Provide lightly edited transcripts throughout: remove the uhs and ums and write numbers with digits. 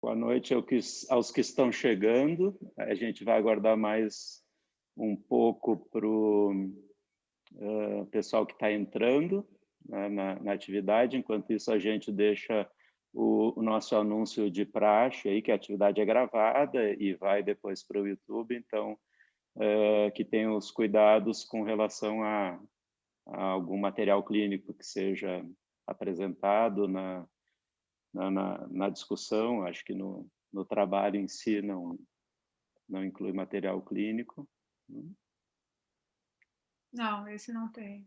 Boa noite aos que estão chegando. A gente vai aguardar mais um pouco para o pessoal que está entrando, né, na atividade. Enquanto isso, a gente deixa o nosso anúncio de praxe, aí, que a atividade é gravada e vai depois para o YouTube. Então, que tenham os cuidados com relação a algum material clínico que seja apresentado na discussão. Acho que no trabalho em si não inclui material clínico. Não, esse não tem.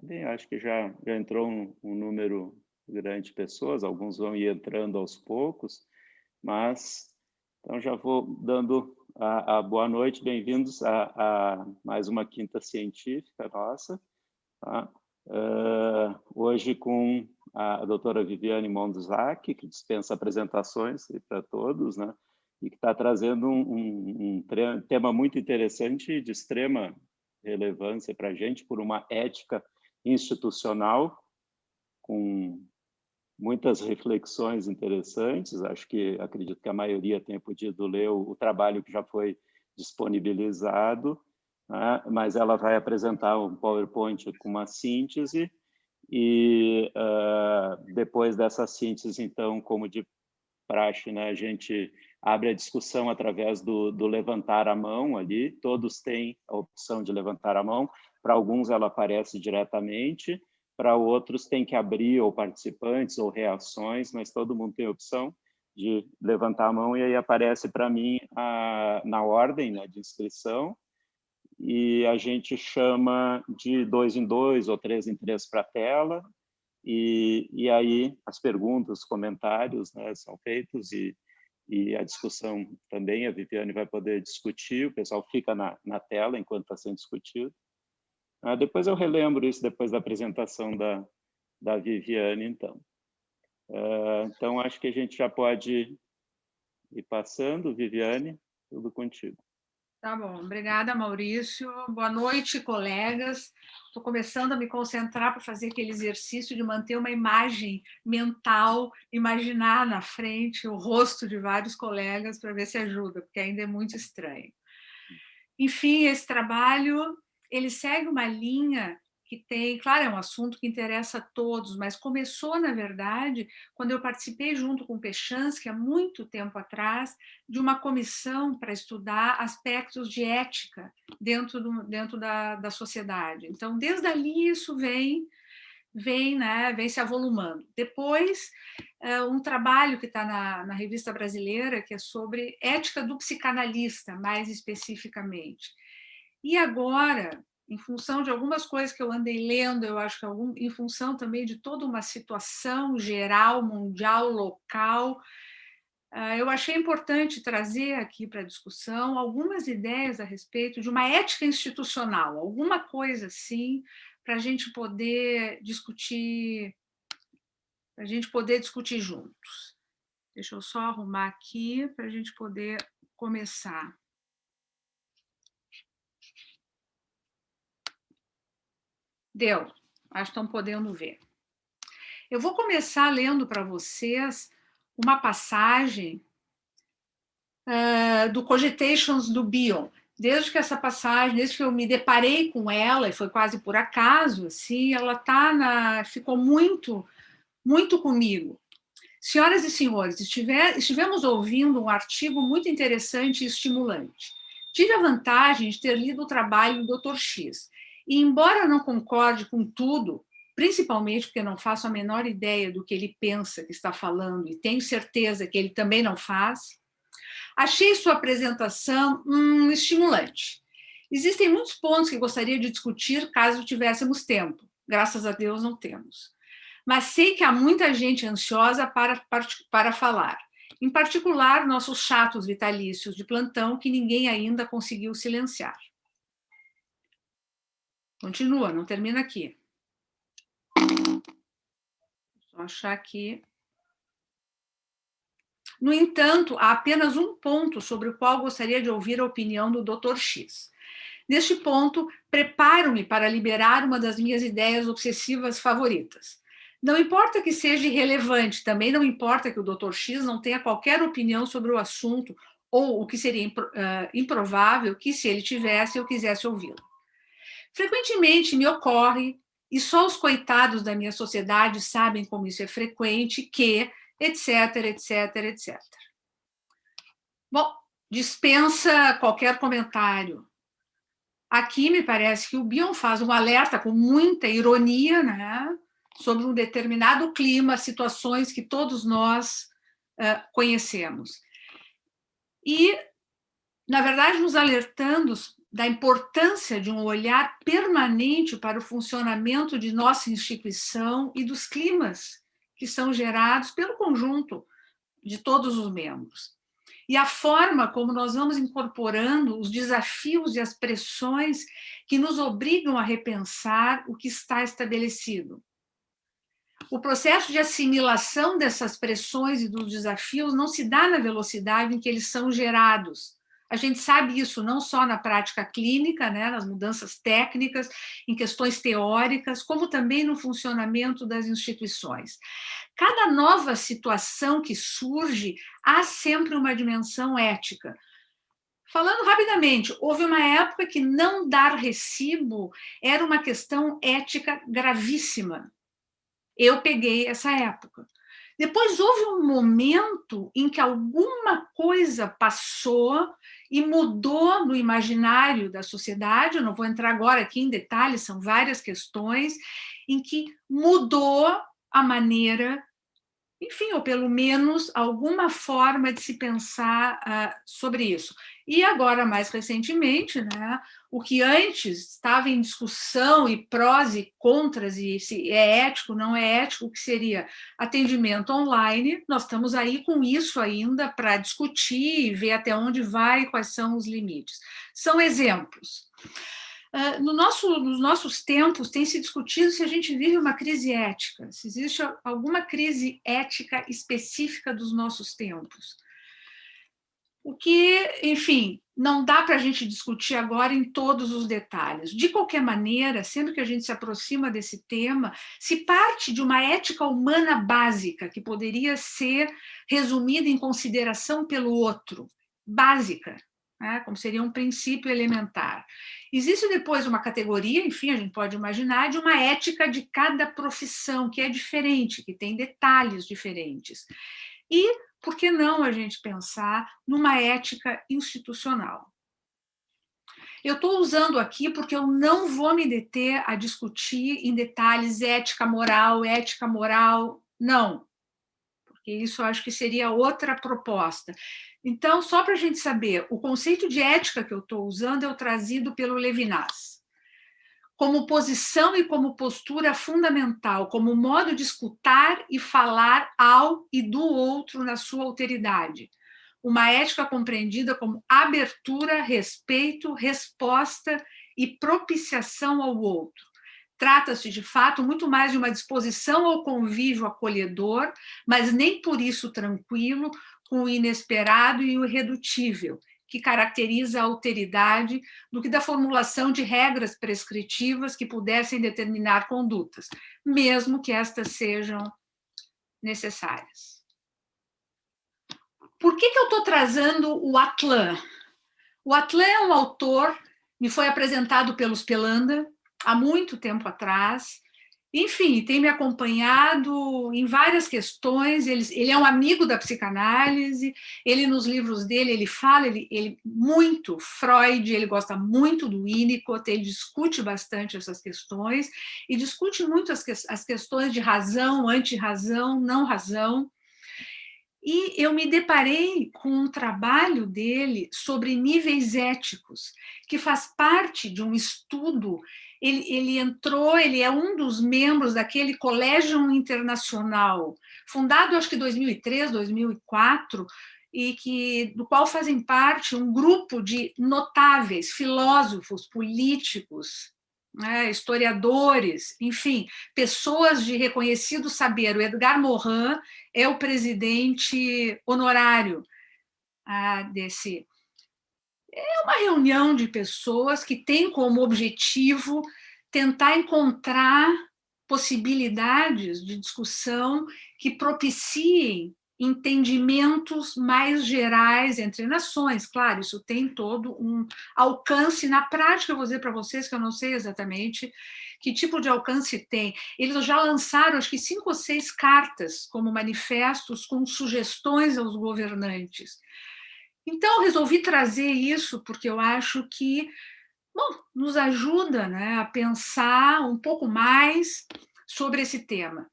Bem, acho que já entrou um número grande de pessoas, alguns vão ir entrando aos poucos, mas então já vou dando a boa noite, bem-vindos a mais uma Quinta Científica nossa, tá? Hoje com a doutora Viviane Mondzack, que dispensa apresentações para todos, né? E que está trazendo um tema muito interessante e de extrema relevância para a gente, por uma ética institucional, com muitas reflexões interessantes. Acredito que a maioria tenha podido ler o trabalho que já foi disponibilizado, né? Mas ela vai apresentar um PowerPoint com uma síntese e depois dessa síntese, então, como de praxe, né, a gente abre a discussão através do levantar a mão ali. Todos têm a opção de levantar a mão. Para alguns ela aparece diretamente, para outros tem que abrir ou participantes ou reações, mas todo mundo tem a opção de levantar a mão e aí aparece para mim na ordem, né, de inscrição, e a gente chama de 2 em 2 ou 3 em 3 para a tela, e aí as perguntas, os comentários, né, são feitos e a discussão também, a Viviane vai poder discutir, o pessoal fica na tela enquanto está sendo discutido. Depois eu relembro isso depois da apresentação da Viviane, então. Então, acho que a gente já pode ir passando. Viviane, tudo contigo. Tá bom, obrigada, Maurício. Boa noite, colegas. Estou começando a me concentrar para fazer aquele exercício de manter uma imagem mental, imaginar na frente o rosto de vários colegas para ver se ajuda, porque ainda é muito estranho. Enfim, esse trabalho, ele segue uma linha que tem, claro, é um assunto que interessa a todos, mas começou, na verdade, quando eu participei junto com o Pechansky, há muito tempo atrás, de uma comissão para estudar aspectos de ética dentro da sociedade. Então, desde ali, isso vem se avolumando. Depois, um trabalho que está na Revista Brasileira, que é sobre ética do psicanalista, mais especificamente. E agora, em função de algumas coisas que eu andei lendo, eu acho que em função também de toda uma situação geral, mundial, local, eu achei importante trazer aqui para a discussão algumas ideias a respeito de uma ética institucional, alguma coisa assim, para a gente poder discutir, juntos. Deixa eu só arrumar aqui para a gente poder começar. Deu, acho que estão podendo ver. Eu vou começar lendo para vocês uma passagem do Cogitations do Bion. Desde que essa passagem, desde que eu me deparei com ela, e foi quase por acaso, assim, ela ficou muito, muito comigo. Senhoras e senhores, estivemos ouvindo um artigo muito interessante e estimulante. Tive a vantagem de ter lido o trabalho do Dr. X, e embora não concorde com tudo, principalmente porque não faço a menor ideia do que ele pensa que está falando, e tenho certeza que ele também não faz, achei sua apresentação estimulante. Existem muitos pontos que gostaria de discutir caso tivéssemos tempo. Graças a Deus não temos. Mas sei que há muita gente ansiosa para falar. Em particular, nossos chatos vitalícios de plantão que ninguém ainda conseguiu silenciar. Continua, não termina aqui. Só achar aqui. No entanto, há apenas um ponto sobre o qual gostaria de ouvir a opinião do Dr. X. Neste ponto, preparo-me para liberar uma das minhas ideias obsessivas favoritas. Não importa que seja irrelevante, também não importa que o Dr. X não tenha qualquer opinião sobre o assunto, ou o que seria improvável que, se ele tivesse, eu quisesse ouvi-lo. Frequentemente me ocorre, e só os coitados da minha sociedade sabem como isso é frequente, que, etc, etc, etc. Bom, dispensa qualquer comentário. Aqui me parece que o Bion faz um alerta com muita ironia, né, sobre um determinado clima, situações que todos nós conhecemos. E, na verdade, nos alertando da importância de um olhar permanente para o funcionamento de nossa instituição e dos climas que são gerados pelo conjunto de todos os membros. E a forma como nós vamos incorporando os desafios e as pressões que nos obrigam a repensar o que está estabelecido. O processo de assimilação dessas pressões e dos desafios não se dá na velocidade em que eles são gerados. A gente sabe isso não só na prática clínica, né, nas mudanças técnicas, em questões teóricas, como também no funcionamento das instituições. Cada nova situação que surge, há sempre uma dimensão ética. Falando rapidamente, houve uma época que não dar recibo era uma questão ética gravíssima. Eu peguei essa época. Depois houve um momento em que alguma coisa passou e mudou no imaginário da sociedade. Eu não vou entrar agora aqui em detalhes, são várias questões, em que mudou a maneira, enfim, ou pelo menos alguma forma de se pensar sobre isso. E agora, mais recentemente, né, o que antes estava em discussão e prós e contras, e se é ético, não é ético, o que seria atendimento online, nós estamos aí com isso ainda para discutir e ver até onde vai e quais são os limites. São exemplos. Nos nossos tempos, tem se discutido se a gente vive uma crise ética, se existe alguma crise ética específica dos nossos tempos. O que, enfim, não dá para a gente discutir agora em todos os detalhes. De qualquer maneira, sempre que a gente se aproxima desse tema, se parte de uma ética humana básica, que poderia ser resumida em consideração pelo outro, básica, né, como seria um princípio elementar. Existe depois uma categoria, enfim, a gente pode imaginar, de uma ética de cada profissão, que é diferente, que tem detalhes diferentes. E por que não a gente pensar numa ética institucional? Eu estou usando aqui porque eu não vou me deter a discutir em detalhes ética moral, não. Porque isso eu acho que seria outra proposta. Então, só para a gente saber, o conceito de ética que eu estou usando é o trazido pelo Levinas, como posição e como postura fundamental, como modo de escutar e falar ao e do outro na sua alteridade. Uma ética compreendida como abertura, respeito, resposta e propiciação ao outro. Trata-se, de fato, muito mais de uma disposição ao convívio acolhedor, mas nem por isso tranquilo, com o inesperado e o irredutível, que caracteriza a alteridade, do que da formulação de regras prescritivas que pudessem determinar condutas, mesmo que estas sejam necessárias. Por que eu estou trazendo o Atlan? O Atlan é um autor, me foi apresentado pelos Pelanda há muito tempo atrás, enfim, tem me acompanhado em várias questões. Ele é um amigo da psicanálise, ele nos livros dele, ele fala ele muito Freud, ele gosta muito do Winnicott, ele discute bastante essas questões, e discute muito as questões de razão, anti-razão, não razão. E eu me deparei com um trabalho dele sobre níveis éticos, que faz parte de um estudo. Ele entrou, ele é um dos membros daquele Collegium Internacional, fundado acho que em 2003, 2004, e do qual fazem parte um grupo de notáveis filósofos, políticos, né, historiadores, enfim, pessoas de reconhecido saber. O Edgar Morin é o presidente honorário desse. É uma reunião de pessoas que tem como objetivo tentar encontrar possibilidades de discussão que propiciem entendimentos mais gerais entre nações. Claro, isso tem todo um alcance na prática. Eu vou dizer para vocês que eu não sei exatamente que tipo de alcance tem. Eles já lançaram, acho que 5 ou 6 cartas como manifestos com sugestões aos governantes. Então, resolvi trazer isso porque eu acho que, bom, nos ajuda, né, a pensar um pouco mais sobre esse tema.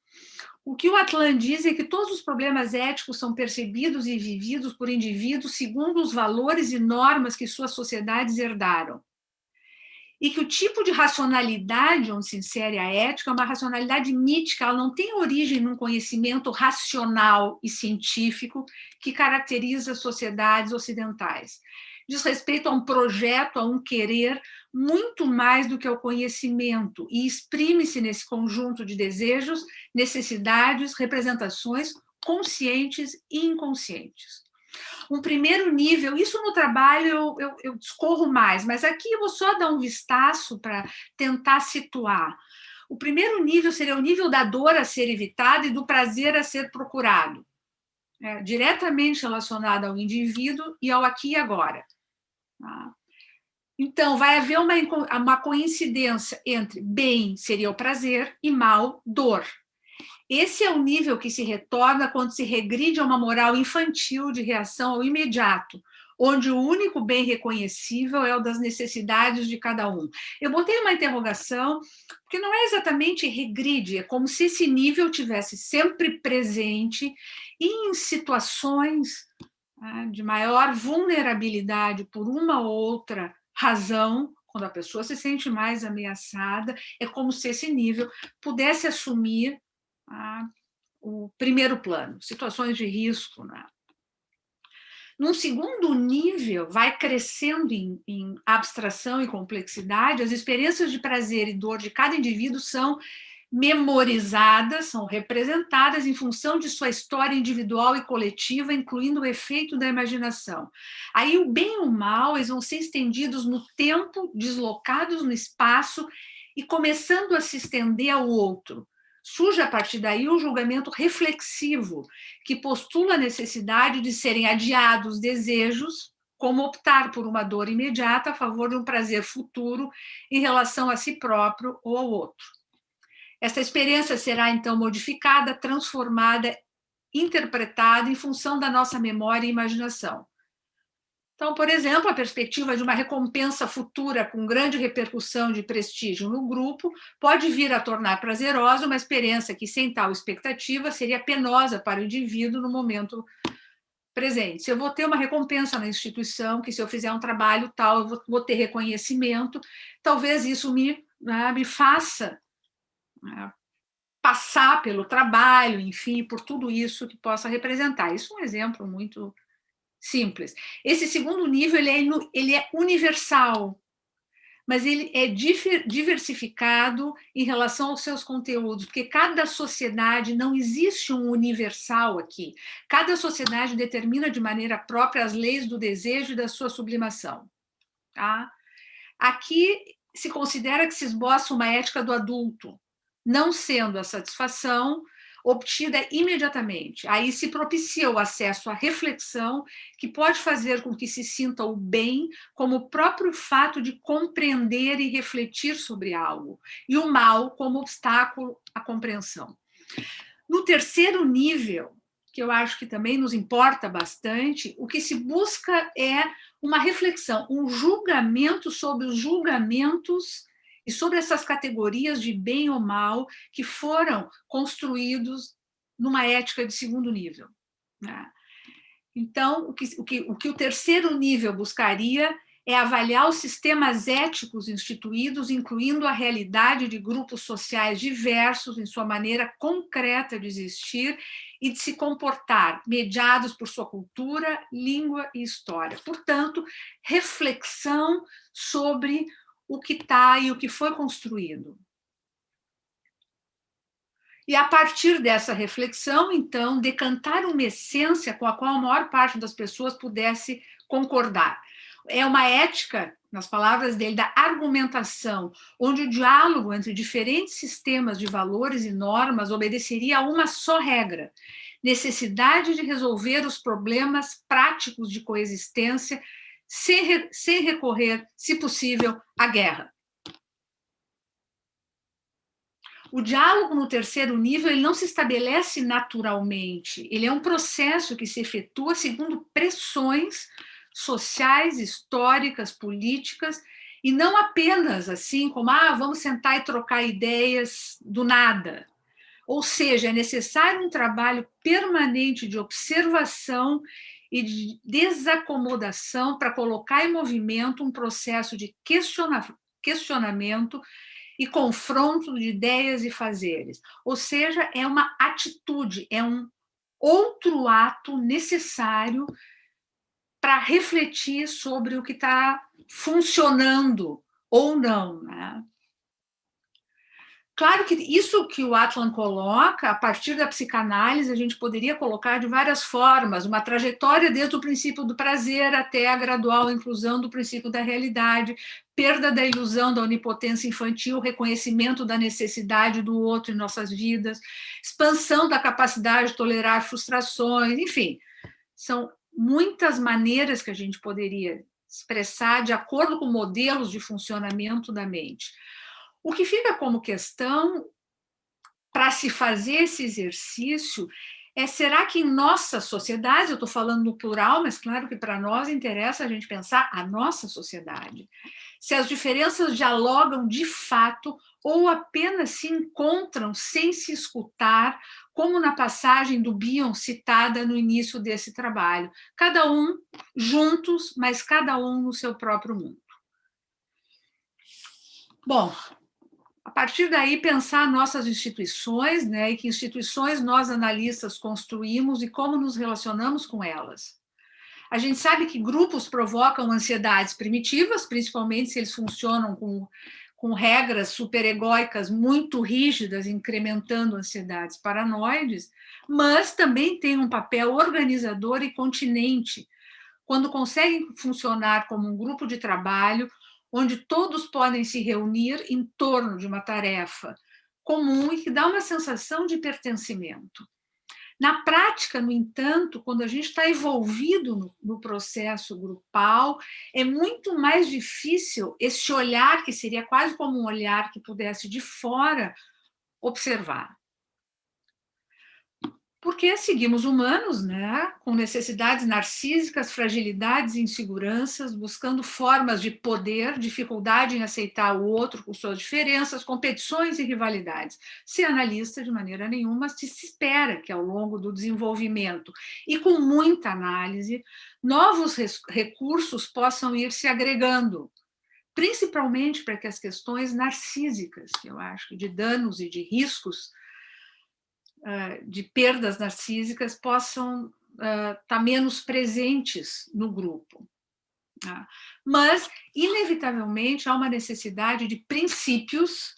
O que o Atlan diz é que todos os problemas éticos são percebidos e vividos por indivíduos segundo os valores e normas que suas sociedades herdaram. E que o tipo de racionalidade onde se insere a ética é uma racionalidade mítica, ela não tem origem num conhecimento racional e científico que caracteriza as sociedades ocidentais. Diz respeito a um projeto, a um querer, muito mais do que ao conhecimento, e exprime-se nesse conjunto de desejos, necessidades, representações conscientes e inconscientes. Um primeiro nível, isso no trabalho eu discorro mais, mas aqui eu vou só dar um vistaço para tentar situar. O primeiro nível seria o nível da dor a ser evitada e do prazer a ser procurado, diretamente relacionado ao indivíduo e ao aqui e agora. Tá? Então, vai haver uma coincidência entre bem seria o prazer e mal, dor. Esse é o nível que se retorna quando se regride a uma moral infantil de reação ao imediato, onde o único bem reconhecível é o das necessidades de cada um. Eu botei uma interrogação, porque não é exatamente regride, é como se esse nível tivesse sempre presente e em situações de maior vulnerabilidade por uma ou outra razão, quando a pessoa se sente mais ameaçada, é como se esse nível pudesse assumir o primeiro plano, situações de risco. Né? Num segundo nível, vai crescendo em abstração e complexidade, as experiências de prazer e dor de cada indivíduo são memorizadas, são representadas em função de sua história individual e coletiva, incluindo o efeito da imaginação. Aí o bem e o mal, eles vão ser estendidos no tempo, deslocados no espaço e começando a se estender ao outro. Surge a partir daí o julgamento reflexivo, que postula a necessidade de serem adiados desejos, como optar por uma dor imediata a favor de um prazer futuro em relação a si próprio ou ao outro. Essa experiência será, então, modificada, transformada, interpretada em função da nossa memória e imaginação. Então, por exemplo, a perspectiva de uma recompensa futura com grande repercussão de prestígio no grupo pode vir a tornar prazerosa uma experiência que, sem tal expectativa, seria penosa para o indivíduo no momento presente. Se eu vou ter uma recompensa na instituição, que se eu fizer um trabalho tal, eu vou ter reconhecimento, talvez isso me faça passar pelo trabalho, enfim, por tudo isso que possa representar. Isso é um exemplo muito simples. Esse segundo nível ele é universal, mas ele é diversificado em relação aos seus conteúdos, porque cada sociedade, não existe um universal aqui. Cada sociedade determina de maneira própria as leis do desejo e da sua sublimação. Tá? Aqui se considera que se esboça uma ética do adulto, não sendo a satisfação obtida imediatamente. Aí se propicia o acesso à reflexão, que pode fazer com que se sinta o bem como o próprio fato de compreender e refletir sobre algo, e o mal como obstáculo à compreensão. No terceiro nível, que eu acho que também nos importa bastante, o que se busca é uma reflexão, um julgamento sobre os julgamentos e sobre essas categorias de bem ou mal que foram construídos numa ética de segundo nível. Né? Então, o que o terceiro nível buscaria é avaliar os sistemas éticos instituídos, incluindo a realidade de grupos sociais diversos em sua maneira concreta de existir e de se comportar, mediados por sua cultura, língua e história. Portanto, reflexão sobre o que está e o que foi construído. E a partir dessa reflexão, então, decantar uma essência com a qual a maior parte das pessoas pudesse concordar. É uma ética, nas palavras dele, da argumentação, onde o diálogo entre diferentes sistemas de valores e normas obedeceria a uma só regra: necessidade de resolver os problemas práticos de coexistência sem recorrer, se possível, à guerra. O diálogo no terceiro nível ele não se estabelece naturalmente, ele é um processo que se efetua segundo pressões sociais, históricas, políticas, e não apenas assim como, vamos sentar e trocar ideias do nada. Ou seja, é necessário um trabalho permanente de observação e de desacomodação para colocar em movimento um processo de questionamento e confronto de ideias e fazeres. Ou seja, é uma atitude, é um outro ato necessário para refletir sobre o que está funcionando ou não, né? Claro que isso que o Atlan coloca, a partir da psicanálise, a gente poderia colocar de várias formas, uma trajetória desde o princípio do prazer até a gradual inclusão do princípio da realidade, perda da ilusão da onipotência infantil, reconhecimento da necessidade do outro em nossas vidas, expansão da capacidade de tolerar frustrações, enfim, são muitas maneiras que a gente poderia expressar de acordo com modelos de funcionamento da mente. O que fica como questão para se fazer esse exercício é: será que em nossa sociedade, eu estou falando no plural, mas claro que para nós interessa a gente pensar a nossa sociedade, se as diferenças dialogam de fato ou apenas se encontram sem se escutar, como na passagem do Bion citada no início desse trabalho, cada um juntos, mas cada um no seu próprio mundo. Bom, a partir daí, pensar nossas instituições, né, e que instituições nós, analistas, construímos e como nos relacionamos com elas. A gente sabe que grupos provocam ansiedades primitivas, principalmente se eles funcionam com regras superegóicas muito rígidas, incrementando ansiedades paranoides, mas também tem um papel organizador e continente, quando conseguem funcionar como um grupo de trabalho, onde todos podem se reunir em torno de uma tarefa comum e que dá uma sensação de pertencimento. Na prática, no entanto, quando a gente está envolvido no processo grupal, é muito mais difícil esse olhar, que seria quase como um olhar que pudesse de fora observar. Porque seguimos humanos, né, com necessidades narcísicas, fragilidades e inseguranças, buscando formas de poder, dificuldade em aceitar o outro com suas diferenças, competições e rivalidades. Ser analista, de maneira nenhuma, se espera que ao longo do desenvolvimento e com muita análise, novos recursos possam ir se agregando, principalmente para que as questões narcísicas, que eu acho, de danos e de riscos, de perdas narcísicas possam estar menos presentes no grupo. Mas, inevitavelmente, há uma necessidade de princípios,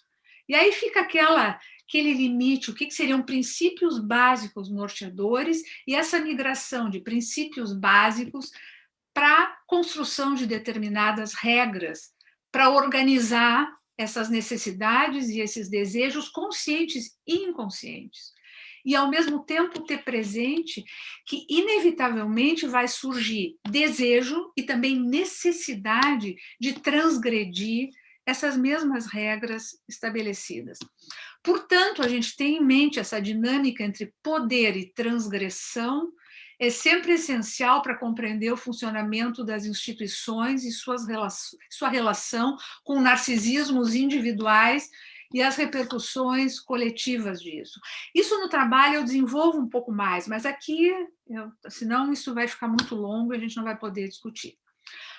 e aí fica aquele limite, o que seriam princípios básicos norteadores, e essa migração de princípios básicos para a construção de determinadas regras, para organizar essas necessidades e esses desejos conscientes e inconscientes. E, ao mesmo tempo, ter presente que, inevitavelmente, vai surgir desejo e também necessidade de transgredir essas mesmas regras estabelecidas. Portanto, a gente tem em mente essa dinâmica entre poder e transgressão, é sempre essencial para compreender o funcionamento das instituições e sua relação com narcisismos individuais e as repercussões coletivas disso. Isso no trabalho eu desenvolvo um pouco mais, mas aqui, senão isso vai ficar muito longo e a gente não vai poder discutir.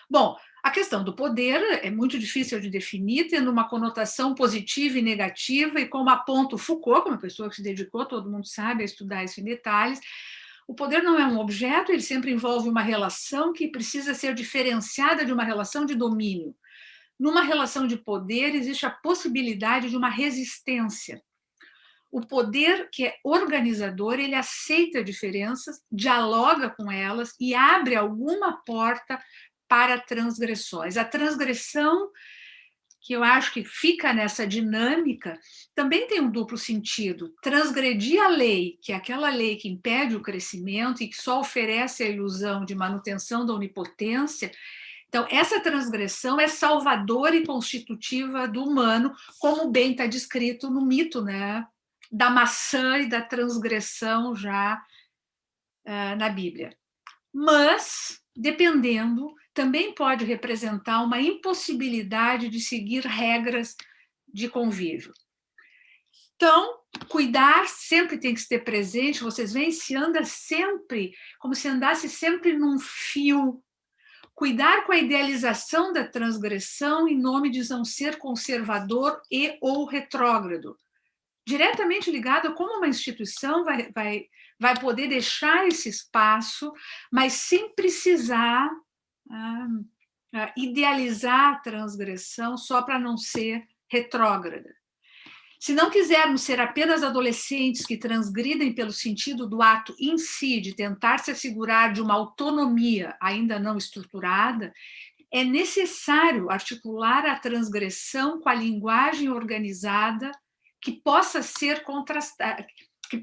Bom, a questão do poder é muito difícil de definir, tendo uma conotação positiva e negativa, e como aponta o Foucault, como uma pessoa que se dedicou, todo mundo sabe, a estudar isso em detalhes, o poder não é um objeto, ele sempre envolve uma relação que precisa ser diferenciada de uma relação de domínio. Numa relação de poder, existe a possibilidade de uma resistência. O poder que é organizador, ele aceita diferenças, dialoga com elas e abre alguma porta para transgressões. A transgressão, que eu acho que fica nessa dinâmica, também tem um duplo sentido. Transgredir a lei, que é aquela lei que impede o crescimento e que só oferece a ilusão de manutenção da onipotência. Então, essa transgressão é salvadora e constitutiva do humano, como bem está descrito no mito, né, da maçã e da transgressão já na Bíblia. Mas, dependendo, também pode representar uma impossibilidade de seguir regras de convívio. Então, cuidar sempre tem que ser presente. Vocês veem, se anda sempre, como se andasse sempre num fio. Cuidar com a idealização da transgressão em nome de não ser conservador e ou retrógrado. Diretamente ligado a como uma instituição vai poder deixar esse espaço, mas sem precisar idealizar a transgressão só para não ser retrógrada. Se não quisermos ser apenas adolescentes que transgridem pelo sentido do ato em si, de tentar se assegurar de uma autonomia ainda não estruturada, é necessário articular a transgressão com a linguagem organizada que possa ser contrastada,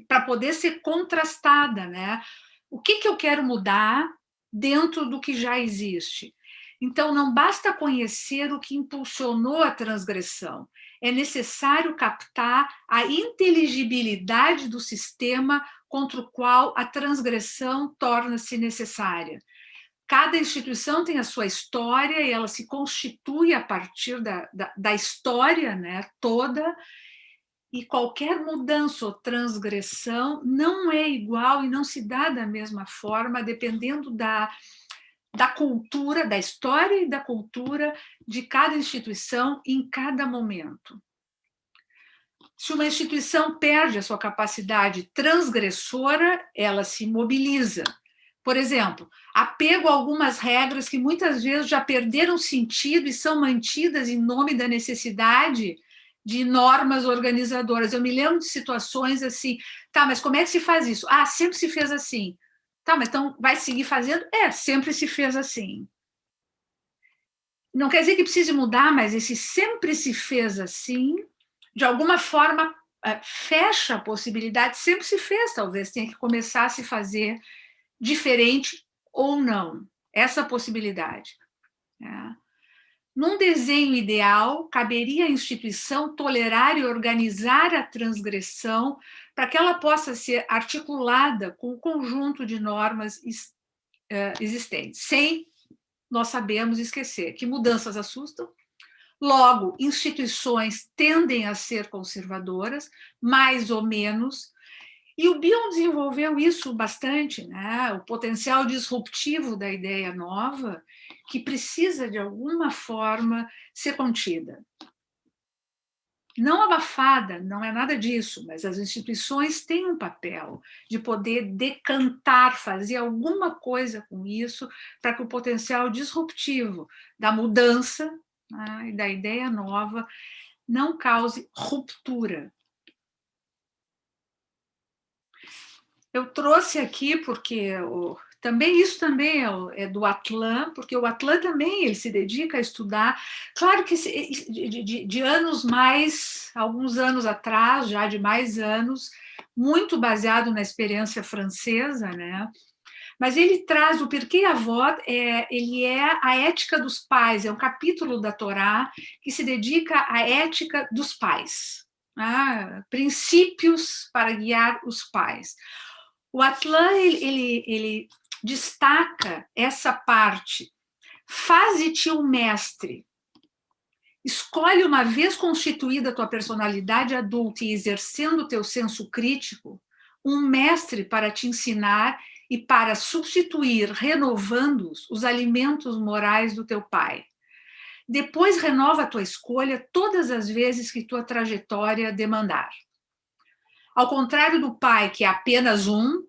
para poder ser contrastada, né? O que eu quero mudar dentro do que já existe? Então, não basta conhecer o que impulsionou a transgressão, é necessário captar a inteligibilidade do sistema contra o qual a transgressão torna-se necessária. Cada instituição tem a sua história e ela se constitui a partir da história, né, toda, e qualquer mudança ou transgressão não é igual e não se dá da mesma forma, dependendo da cultura, da história e da cultura de cada instituição em cada momento. Se uma instituição perde a sua capacidade transgressora, ela se mobiliza. Por exemplo, apego a algumas regras que muitas vezes já perderam sentido e são mantidas em nome da necessidade de normas organizadoras. Eu me lembro de situações assim, tá, mas como é que se faz isso? Ah, sempre se fez assim. Tá, mas então vai seguir fazendo? É, sempre se fez assim. Não quer dizer que precise mudar, mas esse sempre se fez assim, de alguma forma, fecha a possibilidade, sempre se fez, talvez tenha que começar a se fazer diferente ou não, essa possibilidade. Num desenho ideal, caberia à instituição tolerar e organizar a transgressão para que ela possa ser articulada com o conjunto de normas existentes, sem, nós sabemos, esquecer que mudanças assustam. Logo, instituições tendem a ser conservadoras, mais ou menos, e o Bion desenvolveu isso bastante, né? O potencial disruptivo da ideia nova, que precisa, de alguma forma, ser contida. Não abafada, não é nada disso, mas as instituições têm um papel de poder decantar, fazer alguma coisa com isso, para que o potencial disruptivo da mudança, né, e da ideia nova não cause ruptura. Eu trouxe aqui porque também isso também é do Atlan, porque o Atlan também ele se dedica a estudar. Claro que de anos mais, alguns anos atrás, já de mais anos, muito baseado na experiência francesa, né? Mas ele traz o Pirkei Avot, ele é a ética dos pais, é um capítulo da Torá que se dedica à ética dos pais, princípios para guiar os pais. O Atlan, ele destaca essa parte. Faze-te um mestre. Escolhe, uma vez constituída a tua personalidade adulta e exercendo o teu senso crítico, um mestre para te ensinar e para substituir, renovando-os, os alimentos morais do teu pai. Depois renova a tua escolha todas as vezes que tua trajetória demandar. Ao contrário do pai, que é apenas um,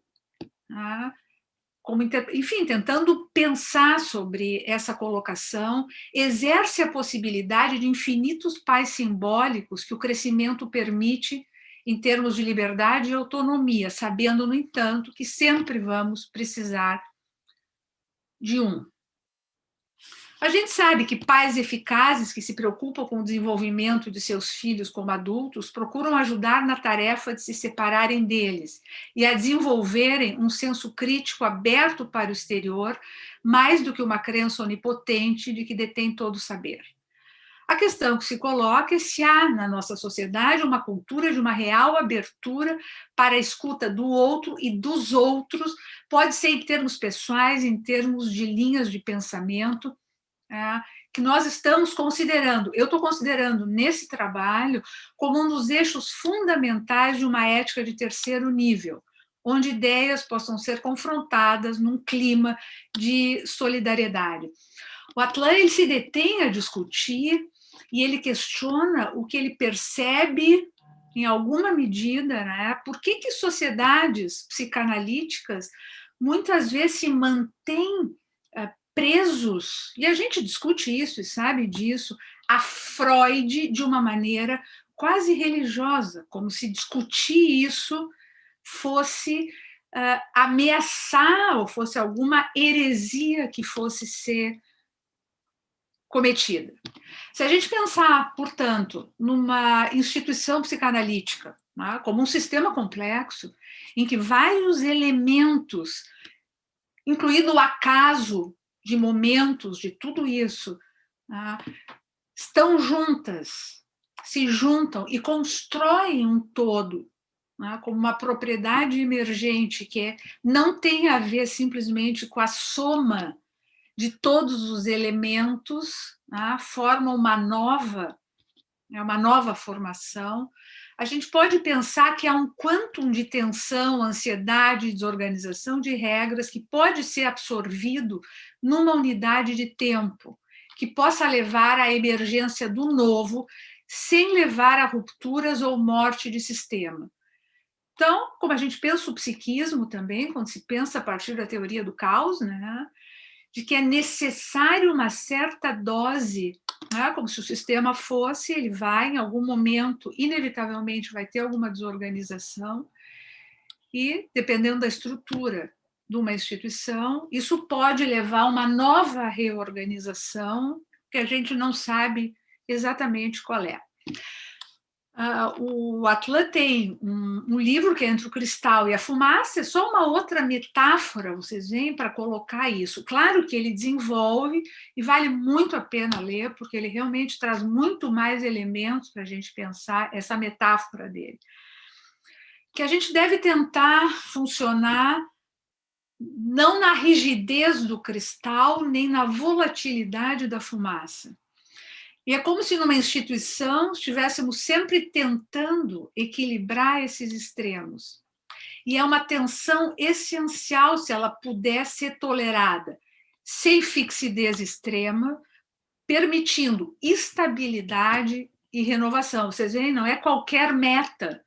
enfim, tentando pensar sobre essa colocação, exerce a possibilidade de infinitos pais simbólicos que o crescimento permite em termos de liberdade e autonomia, sabendo, no entanto, que sempre vamos precisar de um. A gente sabe que pais eficazes que se preocupam com o desenvolvimento de seus filhos como adultos procuram ajudar na tarefa de se separarem deles e a desenvolverem um senso crítico aberto para o exterior, mais do que uma crença onipotente de que detém todo o saber. A questão que se coloca é se há na nossa sociedade uma cultura de uma real abertura para a escuta do outro e dos outros, pode ser em termos pessoais, em termos de linhas de pensamento, que nós estamos considerando, eu estou considerando nesse trabalho como um dos eixos fundamentais de uma ética de terceiro nível, onde ideias possam ser confrontadas num clima de solidariedade. O Atlan ele se detém a discutir e ele questiona o que ele percebe, em alguma medida, né? Por que sociedades psicanalíticas muitas vezes se mantêm presos, e a gente discute isso e sabe disso, a Freud de uma maneira quase religiosa, como se discutir isso fosse ameaçar ou fosse alguma heresia que fosse ser cometida. Se a gente pensar, portanto, numa instituição psicanalítica, né, como um sistema complexo, em que vários elementos, incluindo o acaso de momentos, de tudo isso, né, estão juntas, se juntam e constroem um todo, né, como uma propriedade emergente que não tem a ver simplesmente com a soma de todos os elementos, né, forma uma nova formação. A gente pode pensar que há um quantum de tensão, ansiedade, desorganização de regras que pode ser absorvido numa unidade de tempo, que possa levar à emergência do novo, sem levar a rupturas ou morte de sistema. Então, como a gente pensa o psiquismo também, quando se pensa a partir da teoria do caos, né, de que é necessário uma certa dose, né, como se o sistema fosse, ele vai, em algum momento, inevitavelmente vai ter alguma desorganização, e, dependendo da estrutura de uma instituição, isso pode levar a uma nova reorganização, que a gente não sabe exatamente qual é. O Atlan tem um livro que é Entre o Cristal e a Fumaça, é só uma outra metáfora, vocês veem, para colocar isso. Claro que ele desenvolve e vale muito a pena ler, porque ele realmente traz muito mais elementos para a gente pensar essa metáfora dele. Que a gente deve tentar funcionar não na rigidez do cristal, nem na volatilidade da fumaça. E é como se numa instituição estivéssemos sempre tentando equilibrar esses extremos. E é uma tensão essencial se ela puder ser tolerada, sem fixidez extrema, permitindo estabilidade e renovação. Vocês veem, não é qualquer meta,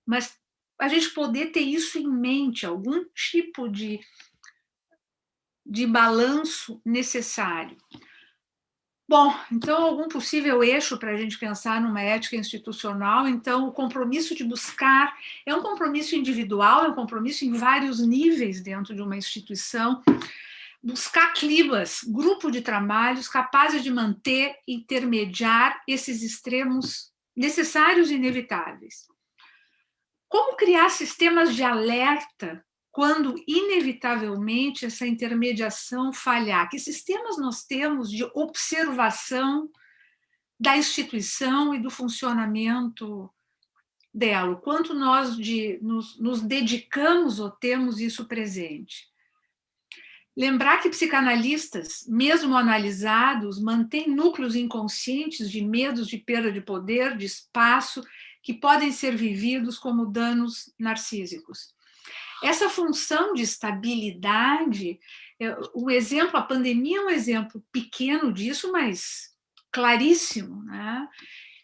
mas a gente poder ter isso em mente, algum tipo de balanço necessário. Bom, então, algum possível eixo para a gente pensar numa ética institucional. Então, o compromisso de buscar é um compromisso individual, é um compromisso em vários níveis dentro de uma instituição. Buscar climas, grupo de trabalhos capazes de manter, intermediar esses extremos necessários e inevitáveis. Como criar sistemas de alerta quando, inevitavelmente, essa intermediação falhar? Que sistemas nós temos de observação da instituição e do funcionamento dela? O quanto nós nos dedicamos ou temos isso presente? Lembrar que psicanalistas, mesmo analisados, mantêm núcleos inconscientes de medos de perda de poder, de espaço, que podem ser vividos como danos narcísicos. Essa função de estabilidade, o exemplo, a pandemia é um exemplo pequeno disso, mas claríssimo, né?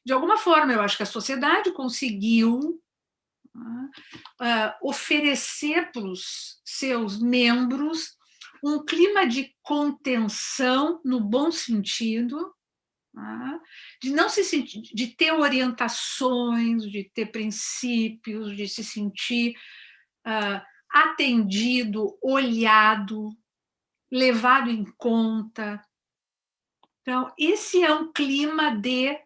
De alguma forma, eu acho que a sociedade conseguiu oferecer para os seus membros um clima de contenção, no bom sentido, de não se sentir, de ter orientações, de ter princípios, de se sentir atendido, olhado, levado em conta. Então, esse é um clima de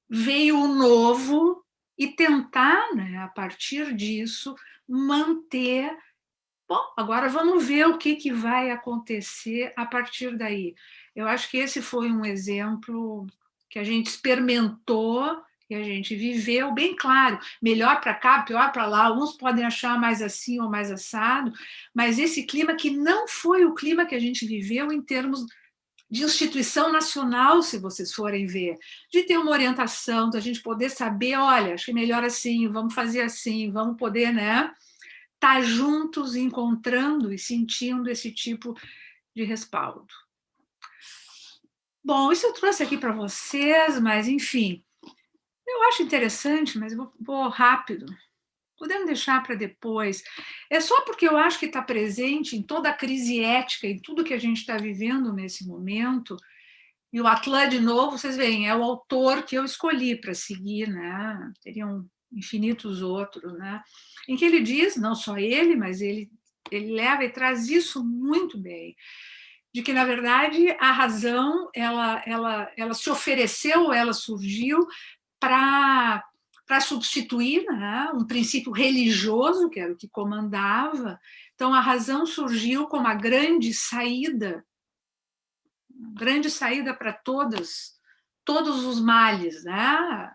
veio o novo e tentar, né, a partir disso, manter. Bom, agora vamos ver o que vai acontecer a partir daí. Eu acho que esse foi um exemplo que a gente experimentou, que a gente viveu, bem claro, melhor para cá, pior para lá, uns podem achar mais assim ou mais assado, mas esse clima que não foi o clima que a gente viveu em termos de instituição nacional, se vocês forem ver, de ter uma orientação, da gente poder saber, olha, acho que é melhor assim, vamos fazer assim, vamos poder, né, estar juntos, encontrando e sentindo esse tipo de respaldo. Bom, isso eu trouxe aqui para vocês, mas, enfim, eu acho interessante, mas eu vou rápido. Podemos deixar para depois. É só porque eu acho que está presente em toda a crise ética, em tudo que a gente está vivendo nesse momento. E o Atlan, de novo, vocês veem, é o autor que eu escolhi para seguir, né? Teriam infinitos outros, né? Em que ele diz, não só ele, mas ele leva e traz isso muito bem, de que, na verdade, a razão, ela se ofereceu, ela surgiu para substituir, né, um princípio religioso, que era o que comandava. Então, a razão surgiu como a grande saída para todos os males, né?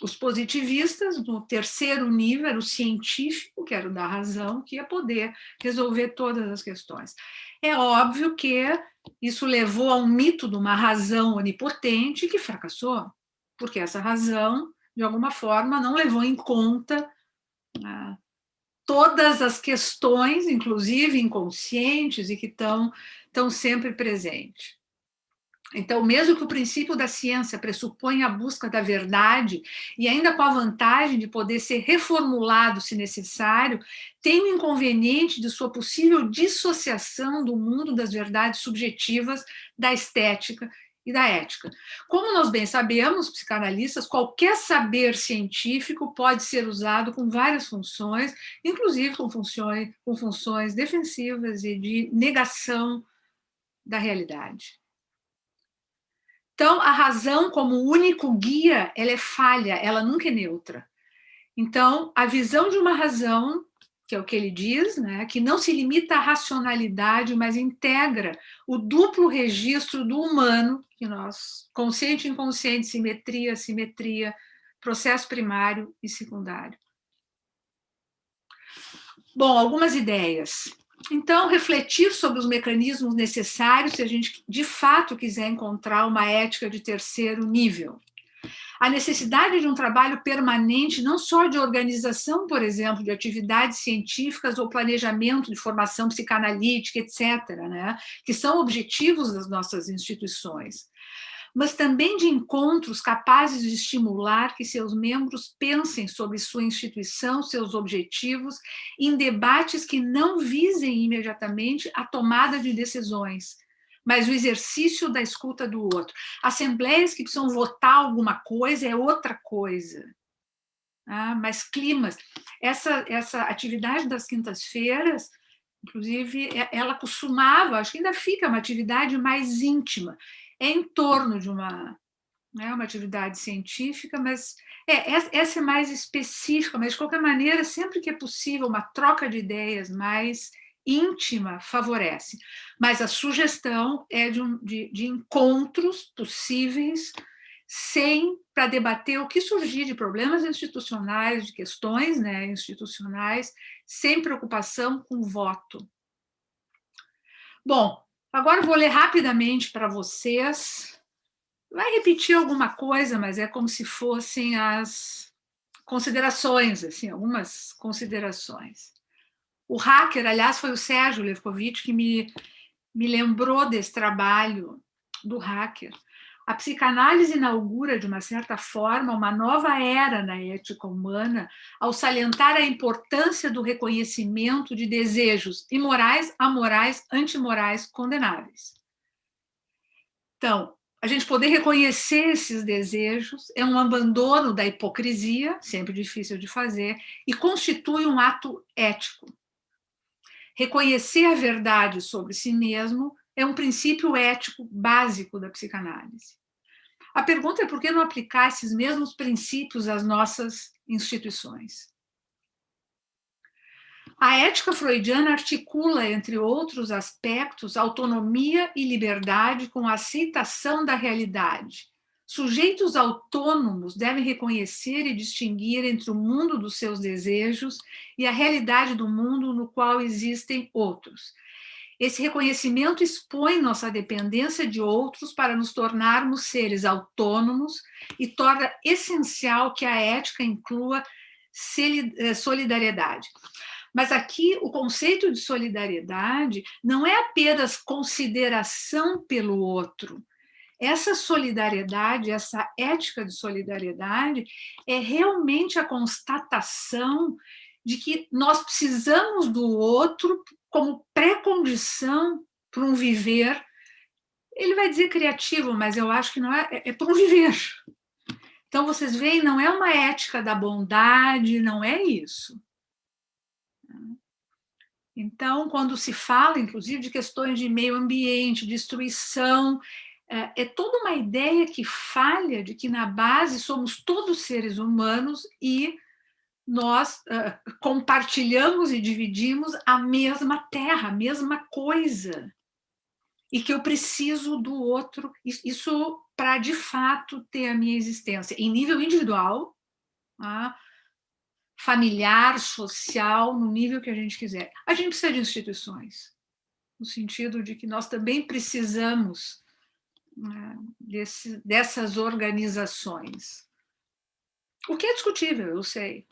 Os positivistas, no terceiro nível, o científico, que era o da razão, que ia poder resolver todas as questões. É óbvio que isso levou a um mito de uma razão onipotente que fracassou, porque essa razão, de alguma forma, não levou em conta, né, todas as questões, inclusive inconscientes, e que estão sempre presentes. Então, mesmo que o princípio da ciência pressuponha a busca da verdade, e ainda com a vantagem de poder ser reformulado se necessário, tem o inconveniente de sua possível dissociação do mundo das verdades subjetivas, da estética e da ética. Como nós bem sabemos, psicanalistas, qualquer saber científico pode ser usado com várias funções, inclusive com funções defensivas e de negação da realidade. Então, a razão, como único guia, ela é falha, ela nunca é neutra. Então, a visão de uma razão, que é o que ele diz, né, que não se limita à racionalidade, mas integra o duplo registro do humano, que nós, consciente e inconsciente, simetria, assimetria, processo primário e secundário. Bom, algumas ideias. Então, refletir sobre os mecanismos necessários se a gente, de fato, quiser encontrar uma ética de terceiro nível. A necessidade de um trabalho permanente, não só de organização, por exemplo, de atividades científicas ou planejamento de formação psicanalítica, etc., né, que são objetivos das nossas instituições, mas também de encontros capazes de estimular que seus membros pensem sobre sua instituição, seus objetivos, em debates que não visem imediatamente a tomada de decisões, mas o exercício da escuta do outro. Assembleias que precisam votar alguma coisa é outra coisa. Mas climas. Essa atividade das quintas-feiras, inclusive, ela costumava, acho que ainda fica uma atividade mais íntima, é em torno de uma atividade científica, mas essa é mais específica, mas de qualquer maneira, sempre que é possível, uma troca de ideias mais íntima favorece. Mas a sugestão é de encontros possíveis, para debater o que surgir de problemas institucionais, de questões, né, institucionais, sem preocupação com voto. Bom, agora eu vou ler rapidamente para vocês. Vai repetir alguma coisa, mas é como se fossem as considerações, assim, algumas considerações. O hacker, aliás, foi o Sérgio Lefkovitch que me lembrou desse trabalho do hacker. A psicanálise inaugura, de uma certa forma, uma nova era na ética humana ao salientar a importância do reconhecimento de desejos imorais, amorais, antimorais, condenáveis. Então, a gente poder reconhecer esses desejos é um abandono da hipocrisia, sempre difícil de fazer, e constitui um ato ético. Reconhecer a verdade sobre si mesmo é um princípio ético básico da psicanálise. A pergunta é por que não aplicar esses mesmos princípios às nossas instituições? A ética freudiana articula, entre outros aspectos, autonomia e liberdade com a aceitação da realidade. Sujeitos autônomos devem reconhecer e distinguir entre o mundo dos seus desejos e a realidade do mundo no qual existem outros. Esse reconhecimento expõe nossa dependência de outros para nos tornarmos seres autônomos e torna essencial que a ética inclua solidariedade. Mas aqui o conceito de solidariedade não é apenas consideração pelo outro. Essa solidariedade, essa ética de solidariedade, é realmente a constatação de que nós precisamos do outro como pré-condição para um viver. Ele vai dizer criativo, mas eu acho que não é para um viver. Então, vocês veem, não é uma ética da bondade, não é isso. Então, quando se fala, inclusive, de questões de meio ambiente, destruição, é toda uma ideia que falha de que, na base, somos todos seres humanos e nós compartilhamos e dividimos a mesma terra, a mesma coisa. E que eu preciso do outro, isso para, de fato, ter a minha existência em nível individual, familiar, social, no nível que a gente quiser. A gente precisa de instituições, no sentido de que nós também precisamos dessas organizações. O que é discutível, eu sei.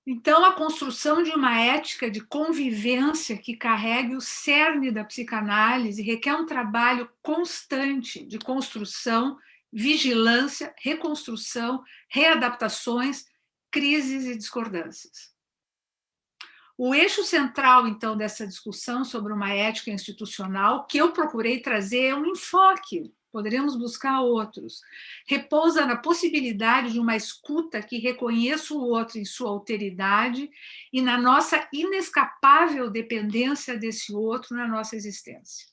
Então, a construção de uma ética de convivência que carregue o cerne da psicanálise requer um trabalho constante de construção, vigilância, reconstrução, readaptações, crises e discordâncias. O eixo central, então, dessa discussão sobre uma ética institucional, que eu procurei trazer, é um enfoque, poderíamos buscar outros, repousa na possibilidade de uma escuta que reconheça o outro em sua alteridade e na nossa inescapável dependência desse outro na nossa existência.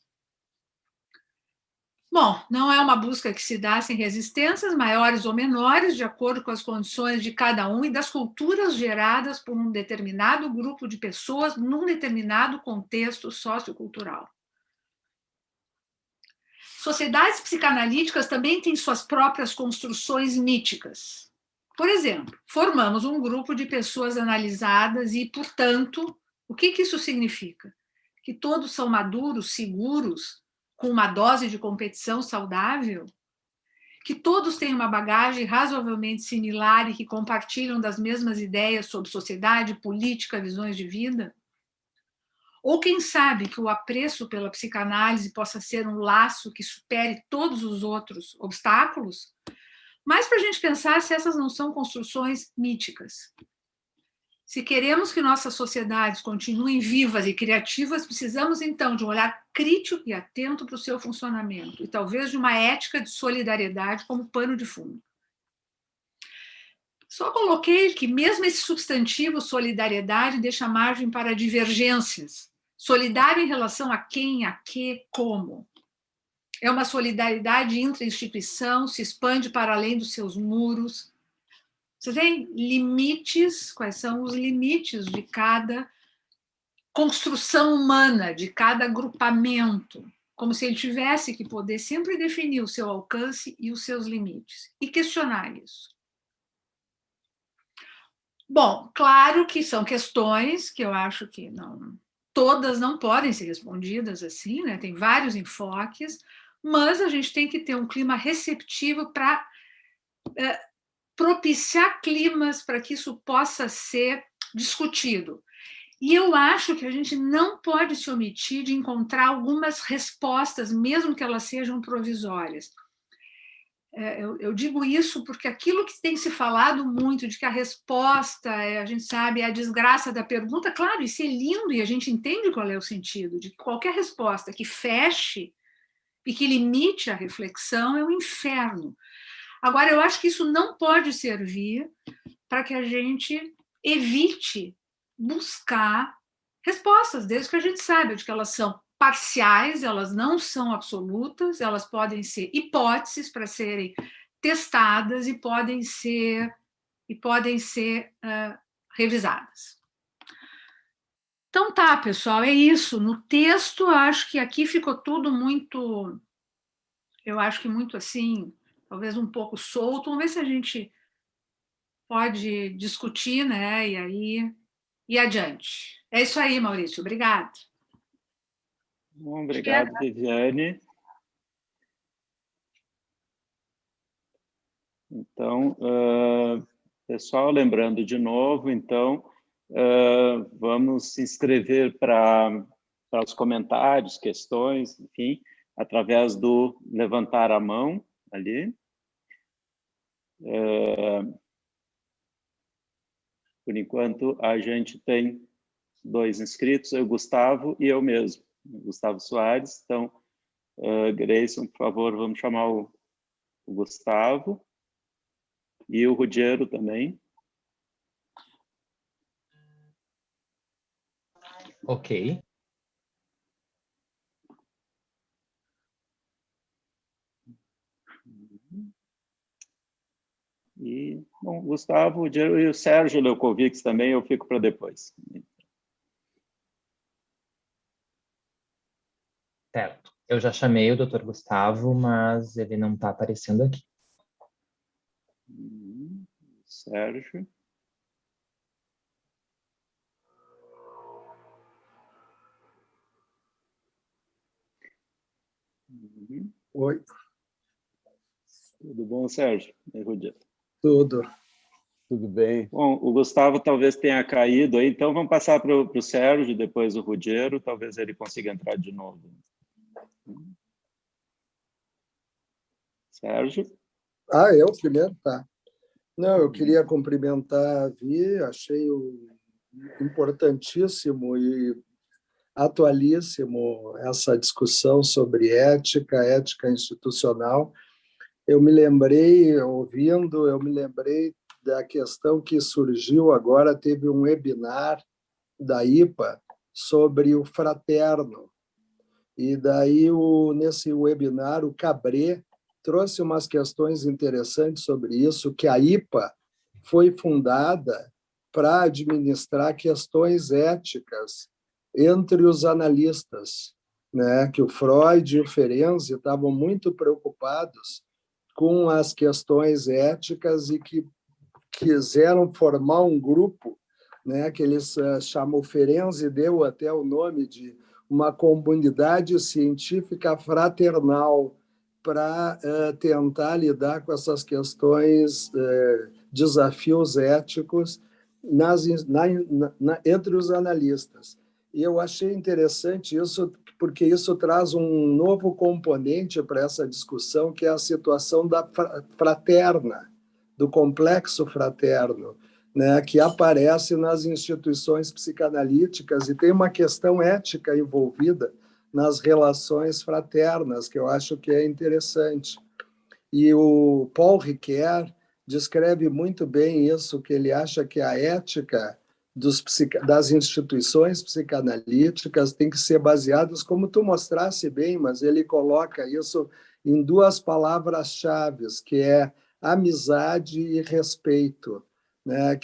Bom, não é uma busca que se dá sem resistências, maiores ou menores, de acordo com as condições de cada um e das culturas geradas por um determinado grupo de pessoas num determinado contexto sociocultural. Sociedades psicanalíticas também têm suas próprias construções míticas. Por exemplo, formamos um grupo de pessoas analisadas e, portanto, o que isso significa? Que todos são maduros, seguros, com uma dose de competição saudável? Que todos têm uma bagagem razoavelmente similar e que compartilham das mesmas ideias sobre sociedade, política, visões de vida? Ou quem sabe que o apreço pela psicanálise possa ser um laço que supere todos os outros obstáculos? Mas para a gente pensar se essas não são construções míticas. Se queremos que nossas sociedades continuem vivas e criativas, precisamos, então, de um olhar crítico e atento para o seu funcionamento, e talvez de uma ética de solidariedade como pano de fundo. Só coloquei que mesmo esse substantivo solidariedade deixa margem para divergências. Solidário em relação a quem, a que, como. É uma solidariedade intra-instituição, se expande para além dos seus muros. Você tem limites, quais são os limites de cada construção humana, de cada agrupamento, como se ele tivesse que poder sempre definir o seu alcance e os seus limites, e questionar isso. Bom, claro que são questões que eu acho que todas não podem ser respondidas assim, né? Tem vários enfoques, mas a gente tem que ter um clima receptivo para propiciar climas para que isso possa ser discutido. E eu acho que a gente não pode se omitir de encontrar algumas respostas, mesmo que elas sejam provisórias. Eu digo isso porque aquilo que tem se falado muito, de que a resposta, a gente sabe, é a desgraça da pergunta, claro, isso é lindo e a gente entende qual é o sentido, de que qualquer resposta que feche e que limite a reflexão é um inferno. Agora, eu acho que isso não pode servir para que a gente evite buscar respostas, desde que a gente saiba de que elas são parciais, elas não são absolutas, elas podem ser hipóteses para serem testadas e podem ser revisadas. Então tá, pessoal, é isso. No texto, acho que aqui ficou tudo muito, eu acho que muito assim, talvez um pouco solto. Vamos ver se a gente pode discutir, né? E aí ir adiante. É isso aí, Maurício. Obrigado. Bom, obrigado, Viviane. Então, pessoal, lembrando de novo, então, vamos se inscrever para os comentários, questões, enfim, através do levantar a mão ali. Por enquanto, a gente tem 2 inscritos, o Gustavo e eu mesmo, Gustavo Soares. Então, Grayson, por favor, vamos chamar o Gustavo e o Rudiero também. Ok. E, bom, Gustavo, o Rudiero e o Sérgio Leukovics também, eu fico para depois. Certo. Eu já chamei o Dr. Gustavo, mas ele não está aparecendo aqui. Sérgio. Oi. Tudo bom, Sérgio? Tudo bem. Bom, o Gustavo talvez tenha caído aí, então vamos passar para o Sérgio, depois o Rudiero, talvez ele consiga entrar de novo. Sérgio? Eu primeiro? Tá. Não, eu queria cumprimentar a Vi, achei importantíssimo e atualíssimo essa discussão sobre ética institucional. Eu me lembrei da questão que surgiu agora, teve um webinar da IPA sobre o fraterno. E daí, nesse webinar, o Cabré trouxe umas questões interessantes sobre isso, que a IPA foi fundada para administrar questões éticas entre os analistas, né? Que o Freud e o Ferenczi estavam muito preocupados com as questões éticas e que quiseram formar um grupo, né? Que eles chamam, o Ferenczi deu até o nome de uma comunidade científica fraternal para tentar lidar com essas questões, desafios éticos entre os analistas. E eu achei interessante isso, porque isso traz um novo componente para essa discussão, que é a situação da fraterna, do complexo fraterno, né, que aparece nas instituições psicanalíticas, e tem uma questão ética envolvida nas relações fraternas, que eu acho que é interessante. E o Paul Ricoeur descreve muito bem isso, que ele acha que a ética das instituições psicanalíticas tem que ser baseadas, como tu mostrasse bem, mas ele coloca isso em 2 palavras-chave, que é amizade e respeito, né?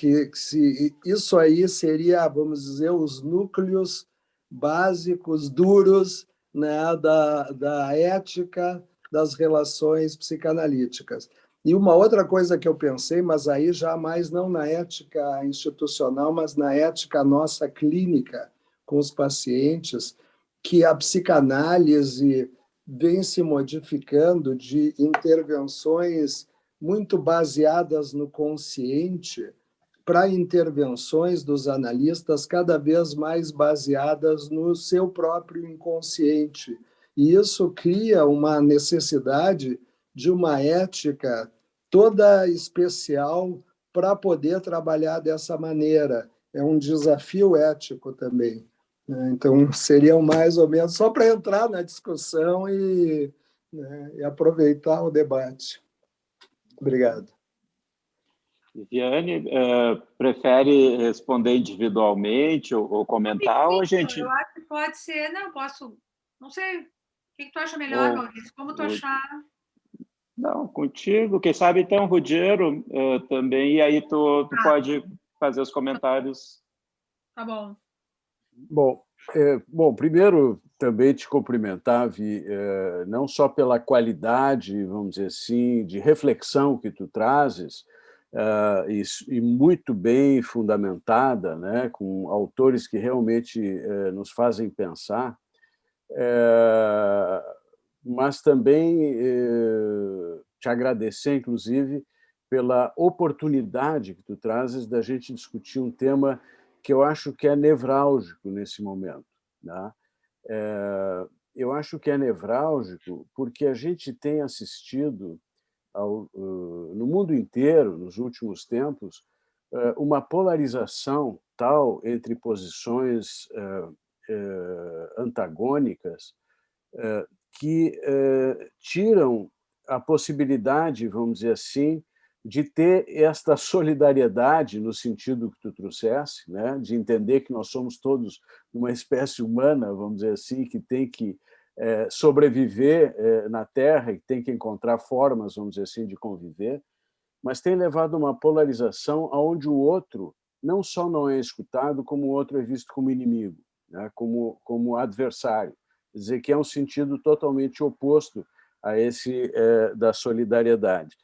Isso aí seria, vamos dizer, os núcleos básicos, duros, né, da ética das relações psicanalíticas. E uma outra coisa que eu pensei, mas aí já mais não na ética institucional, mas na ética nossa clínica com os pacientes, que a psicanálise vem se modificando de intervenções muito baseadas no consciente para intervenções dos analistas cada vez mais baseadas no seu próprio inconsciente. E isso cria uma necessidade de uma ética toda especial para poder trabalhar dessa maneira. É um desafio ético também. Então, seriam mais ou menos só para entrar na discussão e aproveitar o debate. Obrigado. Viviane, prefere responder individualmente ou comentar, ou a gente... Eu acho que pode ser, não, posso, não sei, o que tu acha melhor, Ou, Maurício? Como tu ou, achar? não, contigo. Quem sabe, então, Rudiero também, e aí tu Ah, pode fazer os comentários. tá bom. Bom, primeiro também te cumprimentar, Vi, não só pela qualidade, vamos dizer assim, de reflexão que tu trazes, e muito bem fundamentada, né, com autores que realmente nos fazem pensar, mas também te agradecer, inclusive, pela oportunidade que tu trazes da gente discutir um tema que eu acho que é nevrálgico nesse momento, né? Eu acho que é nevrálgico porque a gente tem assistido no mundo inteiro, nos últimos tempos, uma polarização tal entre posições antagônicas que tiram a possibilidade, vamos dizer assim, de ter esta solidariedade no sentido que tu trouxesse, né, de entender que nós somos todos uma espécie humana, vamos dizer assim, que tem que sobreviver na Terra e tem que encontrar formas, vamos dizer assim, de conviver, mas tem levado a uma polarização onde o outro não só não é escutado, como o outro é visto como inimigo, né, como adversário. Quer dizer, que é um sentido totalmente oposto a esse da solidariedade.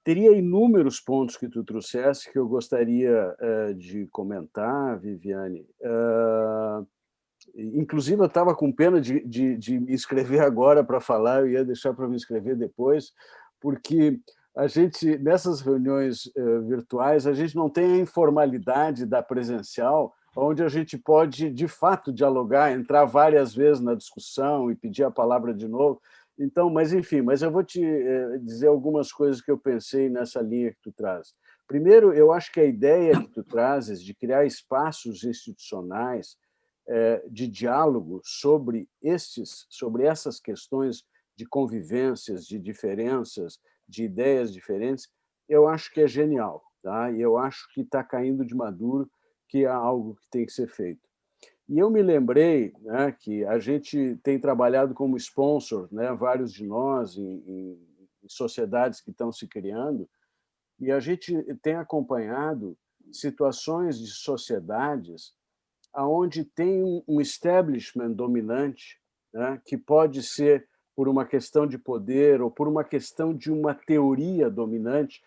Teria inúmeros pontos que tu trouxesse que eu gostaria de comentar, Viviane. Inclusive, eu estava com pena de me inscrever agora para falar, eu ia deixar para me inscrever depois, porque a gente, nessas reuniões virtuais, a gente não tem a informalidade da presencial, onde a gente pode, de fato, dialogar, entrar várias vezes na discussão e pedir a palavra de novo. Então, mas enfim, mas eu vou te dizer algumas coisas que eu pensei nessa linha que tu traz. Primeiro, eu acho que a ideia que tu trazes de criar espaços institucionais de diálogo sobre essas questões de convivências, de diferenças, de ideias diferentes, eu acho que é genial, tá? E eu acho que está caindo de maduro, que é algo que tem que ser feito. E eu me lembrei, né, que a gente tem trabalhado como sponsor, né, vários de nós, em sociedades que estão se criando, e a gente tem acompanhado situações de sociedades onde tem um establishment dominante, né, que pode ser por uma questão de poder ou por uma questão de uma teoria dominante.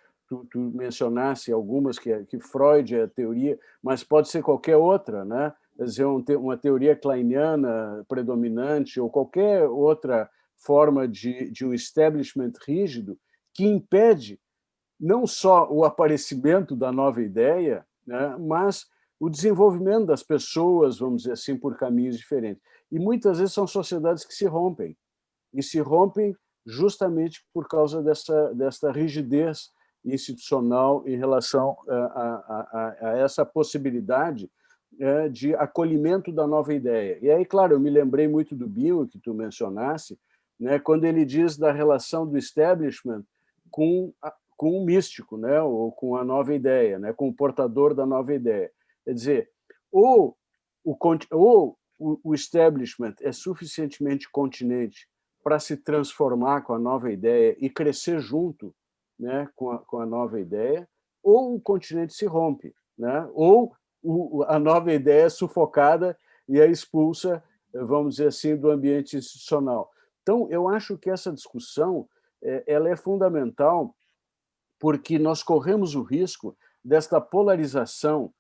Tu mencionasse algumas, que Freud é a teoria, mas pode ser qualquer outra, né? Quer dizer, uma teoria kleiniana predominante ou qualquer outra forma de um establishment rígido que impede não só o aparecimento da nova ideia, né, mas o desenvolvimento das pessoas, vamos dizer assim, por caminhos diferentes. E muitas vezes são sociedades que se rompem, e se rompem justamente por causa dessa rigidez institucional em relação a essa possibilidade de acolhimento da nova ideia. E aí, claro, eu me lembrei muito do Bill, que tu mencionasse, né, quando ele diz da relação do establishment com o místico, né, ou com a nova ideia, né, com o portador da nova ideia. Quer dizer, ou o establishment é suficientemente continente para se transformar com a nova ideia e crescer junto, né, com a nova ideia, ou o continente se rompe, né, ou a nova ideia é sufocada e é expulsa, vamos dizer assim, do ambiente institucional. Então, eu acho que essa discussão ela é fundamental porque nós corremos o risco desta polarização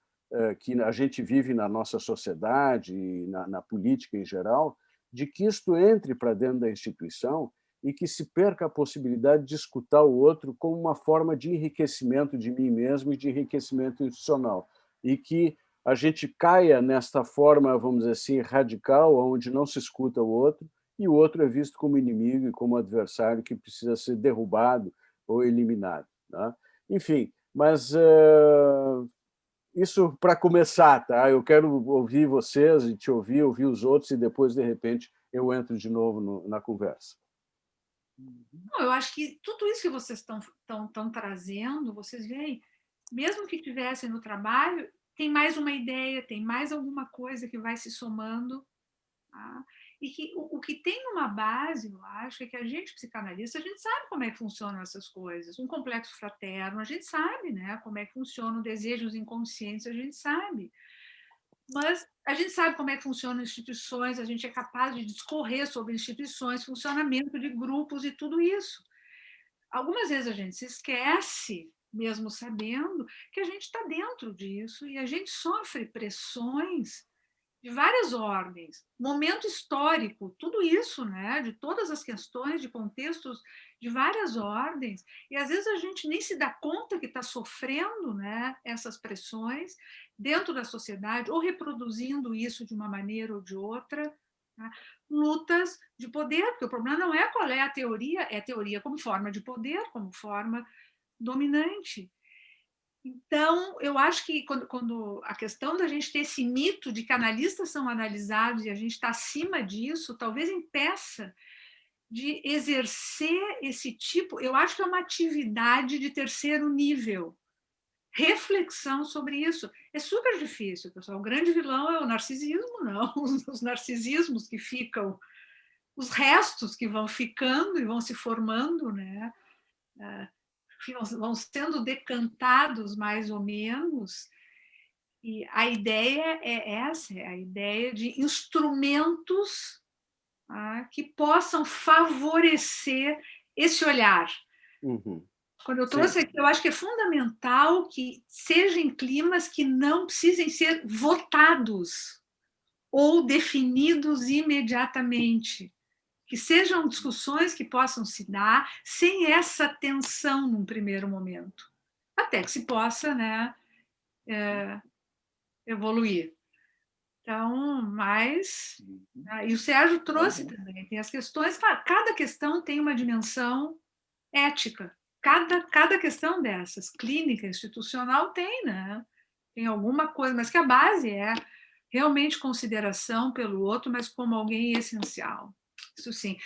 que a gente vive na nossa sociedade e na política em geral, de que isto entre para dentro da instituição e que se perca a possibilidade de escutar o outro como uma forma de enriquecimento de mim mesmo e de enriquecimento institucional. E que a gente caia nesta forma, vamos dizer assim, radical, onde não se escuta o outro e o outro é visto como inimigo e como adversário que precisa ser derrubado ou eliminado. Tá? Enfim, mas isso para começar, tá? Eu quero ouvir vocês e te ouvir os outros e depois, de repente, eu entro de novo na conversa. Não, eu acho que tudo isso que vocês estão trazendo, vocês veem, mesmo que tivessem no trabalho, tem mais uma ideia, tem mais alguma coisa que vai se somando. Tá? E que o que tem numa base, eu acho, é que a gente, psicanalista, a gente sabe como é que funcionam essas coisas. Um complexo fraterno, a gente sabe, né? Como é que funcionam desejos inconscientes, a gente sabe. Mas a gente sabe como é que funcionam instituições, a gente é capaz de discorrer sobre instituições, funcionamento de grupos e tudo isso. Algumas vezes a gente se esquece, mesmo sabendo, que a gente está dentro disso e a gente sofre pressões de várias ordens, momento histórico, tudo isso, né, de todas as questões, de contextos de várias ordens, e às vezes a gente nem se dá conta que está sofrendo, né, essas pressões dentro da sociedade, ou reproduzindo isso de uma maneira ou de outra, tá? Lutas de poder, porque o problema não é qual é a teoria como forma de poder, como forma dominante. Então, eu acho que quando a questão da gente ter esse mito de que analistas são analisados e a gente está acima disso, talvez impeça de exercer esse tipo, eu acho que é uma atividade de terceiro nível. Reflexão sobre isso. É super difícil, pessoal. O grande vilão é o narcisismo, não. Os narcisismos que ficam, os restos que vão ficando e vão se formando, né? Vão sendo decantados mais ou menos, e a ideia é essa, é a ideia de instrumentos que possam favorecer esse olhar. Uhum. Quando eu trouxe aqui, eu acho que é fundamental que sejam climas que não precisem ser votados ou definidos imediatamente, que sejam discussões que possam se dar sem essa tensão num primeiro momento, até que se possa, né, evoluir. Então, mas... E o Sérgio trouxe também, tem as questões, cada questão tem uma dimensão ética, cada questão dessas, clínica, institucional, tem, né? Tem alguma coisa, mas que a base é realmente consideração pelo outro, mas como alguém essencial. Isso sim.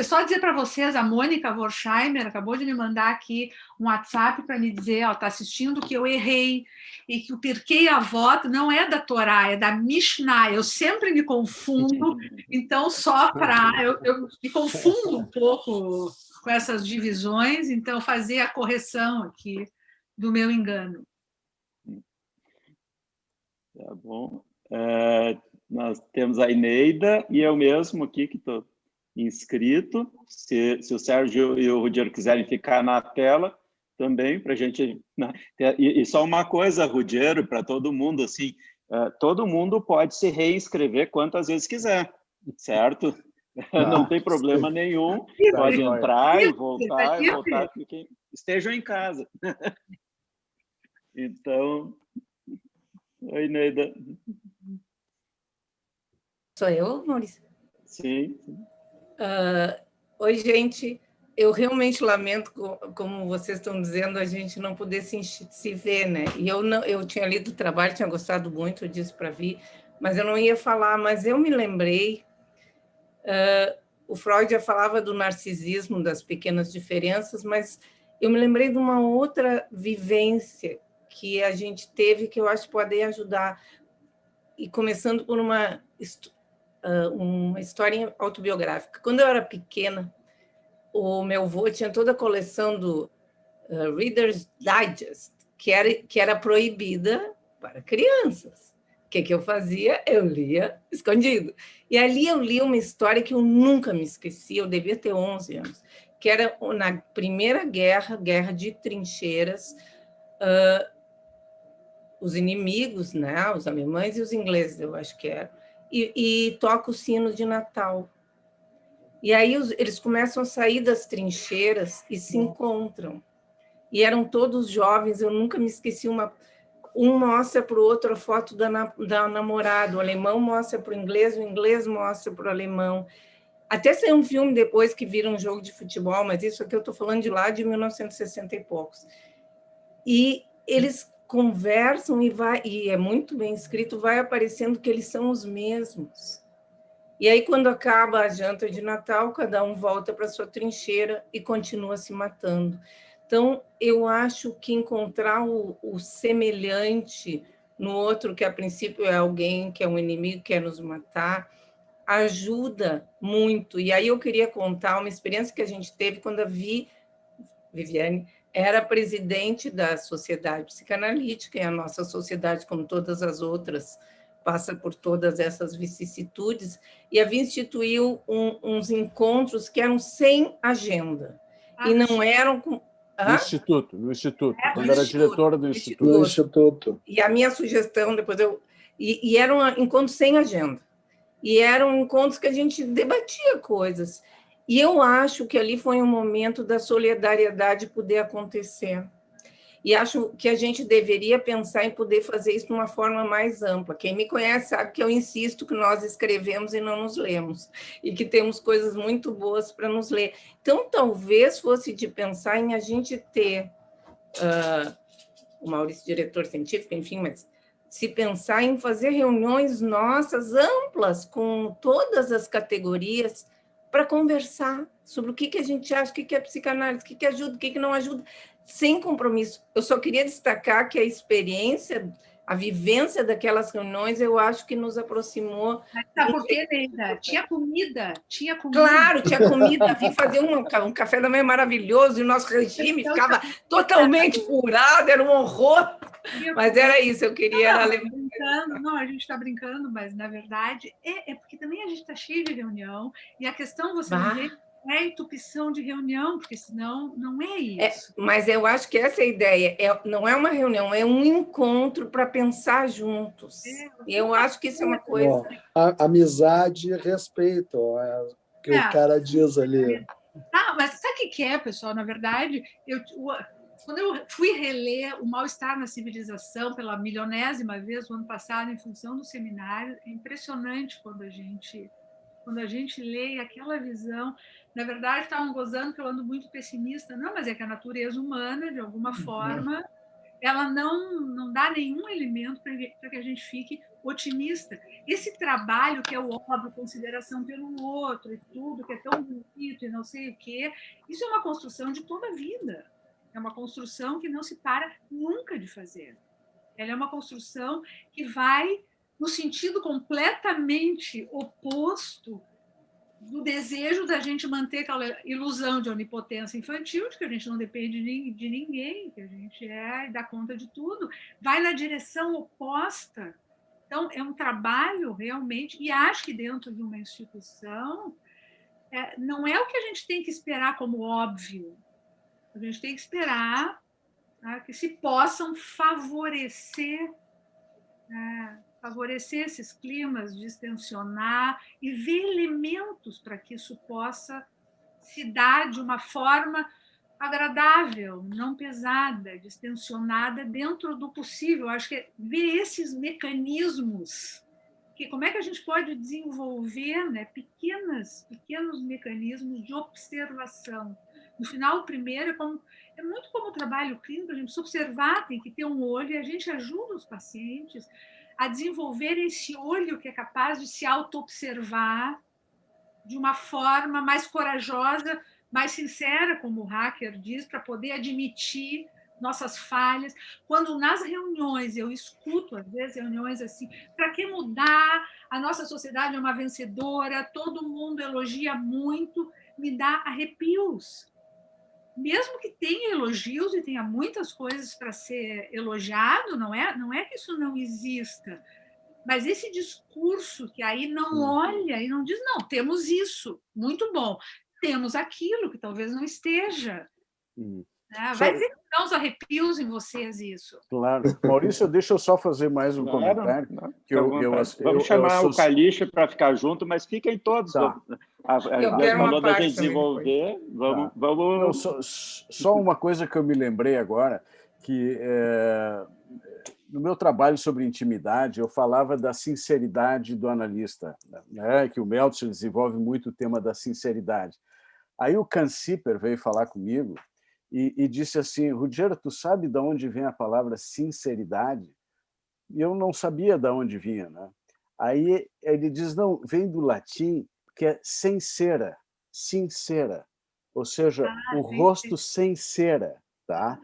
Só dizer para vocês, a Mônica Vorsheimer acabou de me mandar aqui um WhatsApp para me dizer, ó, está assistindo, que eu errei e que o Pirkei Avot não é da Torá, é da Mishnah. Eu sempre me confundo, então só para... Eu me confundo um pouco com essas divisões, então fazer a correção aqui do meu engano. Tá bom. Nós temos a Ineida e eu mesmo aqui, que estou inscrito. Se o Sérgio e o Rudiero quiserem ficar na tela também, para a gente... Né? E só uma coisa, Rudiero, para todo mundo, assim, todo mundo pode se reinscrever quantas vezes quiser, certo? Não tem problema nenhum, pode entrar e voltar, estejam em casa. Então... Oi, Neida. Sou eu, Maurício? Sim. Oi, gente. Eu realmente lamento, como vocês estão dizendo, a gente não poder se ver, né? E eu tinha lido o trabalho, tinha gostado muito disso para vir, mas eu não ia falar. Mas eu me lembrei, o Freud já falava do narcisismo, das pequenas diferenças, mas eu me lembrei de uma outra vivência que a gente teve, que eu acho que pode ajudar, e começando por uma história autobiográfica. Quando eu era pequena, o meu avô tinha toda a coleção do Reader's Digest, que era proibida para crianças. O que eu fazia? Eu lia escondido. E ali eu li uma história que eu nunca me esqueci, eu devia ter 11 anos, que era na Primeira Guerra de Trincheiras, os inimigos, né, os alemães e os ingleses, eu acho que era, e toca o sino de Natal. E aí eles começam a sair das trincheiras e se encontram. E eram todos jovens, eu nunca me esqueci, um mostra para o outro a foto da namorada, o alemão mostra para o inglês mostra para o alemão. Até saiu um filme depois que vira um jogo de futebol, mas isso aqui eu estou falando de lá de 1960 e poucos. E eles conversam e é muito bem escrito, vai aparecendo que eles são os mesmos. E aí, quando acaba a janta de Natal, cada um volta para sua trincheira e continua se matando. Então, eu acho que encontrar o semelhante no outro, que a princípio é alguém que é um inimigo, que quer nos matar, ajuda muito. E aí eu queria contar uma experiência que a gente teve quando a Viviane era presidente da Sociedade Psicanalítica, e a nossa sociedade, como todas as outras, passa por todas essas vicissitudes, e a Vi instituiu uns encontros que eram sem agenda, e não eram... No Instituto, quando era Instituto, diretora do Instituto. No Instituto. E a minha sugestão, depois e eram encontros sem agenda. E eram encontros que a gente debatia coisas. E eu acho que ali foi um momento da solidariedade poder acontecer. E acho que a gente deveria pensar em poder fazer isso de uma forma mais ampla. Quem me conhece sabe que eu insisto que nós escrevemos e não nos lemos, e que temos coisas muito boas para nos ler. Então, talvez fosse de pensar em a gente ter, o Maurício, diretor científico, enfim, mas se pensar em fazer reuniões nossas amplas com todas as categorias para conversar sobre o que a gente acha, o que é psicanálise, o que ajuda, o que não ajuda, sem compromisso. Eu só queria destacar que a experiência, a vivência daquelas reuniões, eu acho que nos aproximou. Sabe por quê, Neida? Tinha comida. Claro, tinha comida. Vim fazer um café da manhã maravilhoso, e o nosso regime ficava totalmente furado, era um horror. Mas era isso, eu queria... Não, a gente está brincando, mas, na verdade, é porque também a gente está cheio de reunião, e a questão, você não vê, é entupição de reunião, porque senão não é isso. Mas eu acho que essa é a ideia, não é uma reunião, é um encontro para pensar juntos. E eu acho que isso é uma coisa... Amizade e respeito, que o cara diz ali. Mas sabe o que é, pessoal? Na verdade, quando eu fui reler O Mal-Estar na Civilização pela milionésima vez, no ano passado, em função do seminário, é impressionante quando a gente lê aquela visão. Na verdade, estavam gozando que eu ando muito pessimista. Não, mas é que a natureza humana, de alguma forma, ela não dá nenhum elemento para que a gente fique otimista. Esse trabalho que é o óbvio, consideração pelo outro e tudo, que é tão bonito e não sei o quê, isso é uma construção de toda a vida. É uma construção que não se para nunca de fazer. Ela é uma construção que vai no sentido completamente oposto do desejo da gente manter aquela ilusão de onipotência infantil, de que a gente não depende de ninguém, que a gente e dá conta de tudo, vai na direção oposta. Então, é um trabalho realmente, e acho que dentro de uma instituição, não é o que a gente tem que esperar como óbvio. A gente tem que esperar, tá, que se possam favorecer esses climas, distensionar e ver elementos para que isso possa se dar de uma forma agradável, não pesada, distensionada, dentro do possível. Acho que é ver esses mecanismos, que como é que a gente pode desenvolver, né, pequenos mecanismos de observação. No final, o primeiro é muito como o trabalho clínico, a gente precisa observar, tem que ter um olho, e a gente ajuda os pacientes a desenvolver esse olho que é capaz de se auto-observar de uma forma mais corajosa, mais sincera, como o Hacker diz, para poder admitir nossas falhas. Quando nas reuniões eu escuto, às vezes, reuniões assim, para que mudar? A nossa sociedade é uma vencedora, todo mundo elogia muito, me dá arrepios. Mesmo que tenha elogios e tenha muitas coisas para ser elogiado, não é que isso não exista, mas esse discurso que aí não olha e não diz, não, temos isso, muito bom, temos aquilo que talvez não esteja. Vai dizer que dá uns arrepios em vocês isso. Claro. Maurício, deixa eu só fazer mais um comentário. Vamos chamar o Calixa para ficar junto, mas fiquem todos. Tá. Falou da gente desenvolver. Vamos... Não, só uma coisa que eu me lembrei agora, que no meu trabalho sobre intimidade, eu falava da sinceridade do analista, né? Que o Meltzer desenvolve muito o tema da sinceridade. Aí o Kansiper veio falar comigo e disse assim, Ruggiero, tu sabe de onde vem a palavra sinceridade? E eu não sabia de onde vinha, né? Aí ele diz, não, vem do latim, que é sem cera, sincera, ou seja, o rosto sem cera. tá?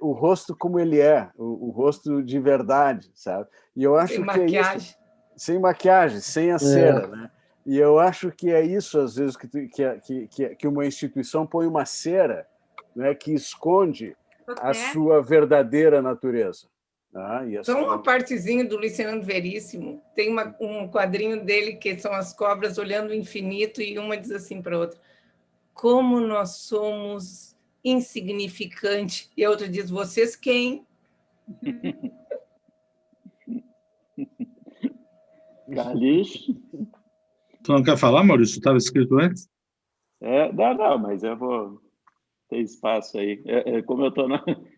O rosto como ele é, o rosto de verdade, sabe? E eu acho sem que maquiagem. É isso. Sem maquiagem, sem a cera, né? E eu acho que é isso, às vezes, que uma instituição põe uma cera, né, que esconde a sua verdadeira natureza. Só uma partezinha do Luciano Veríssimo. Tem um quadrinho dele que são as cobras olhando o infinito e uma diz assim para a outra: como nós somos insignificantes. E a outra diz: vocês quem? Carlos? Tu não quer falar, Maurício? Estava escrito antes? Não, mas eu vou ter espaço aí. Como eu estou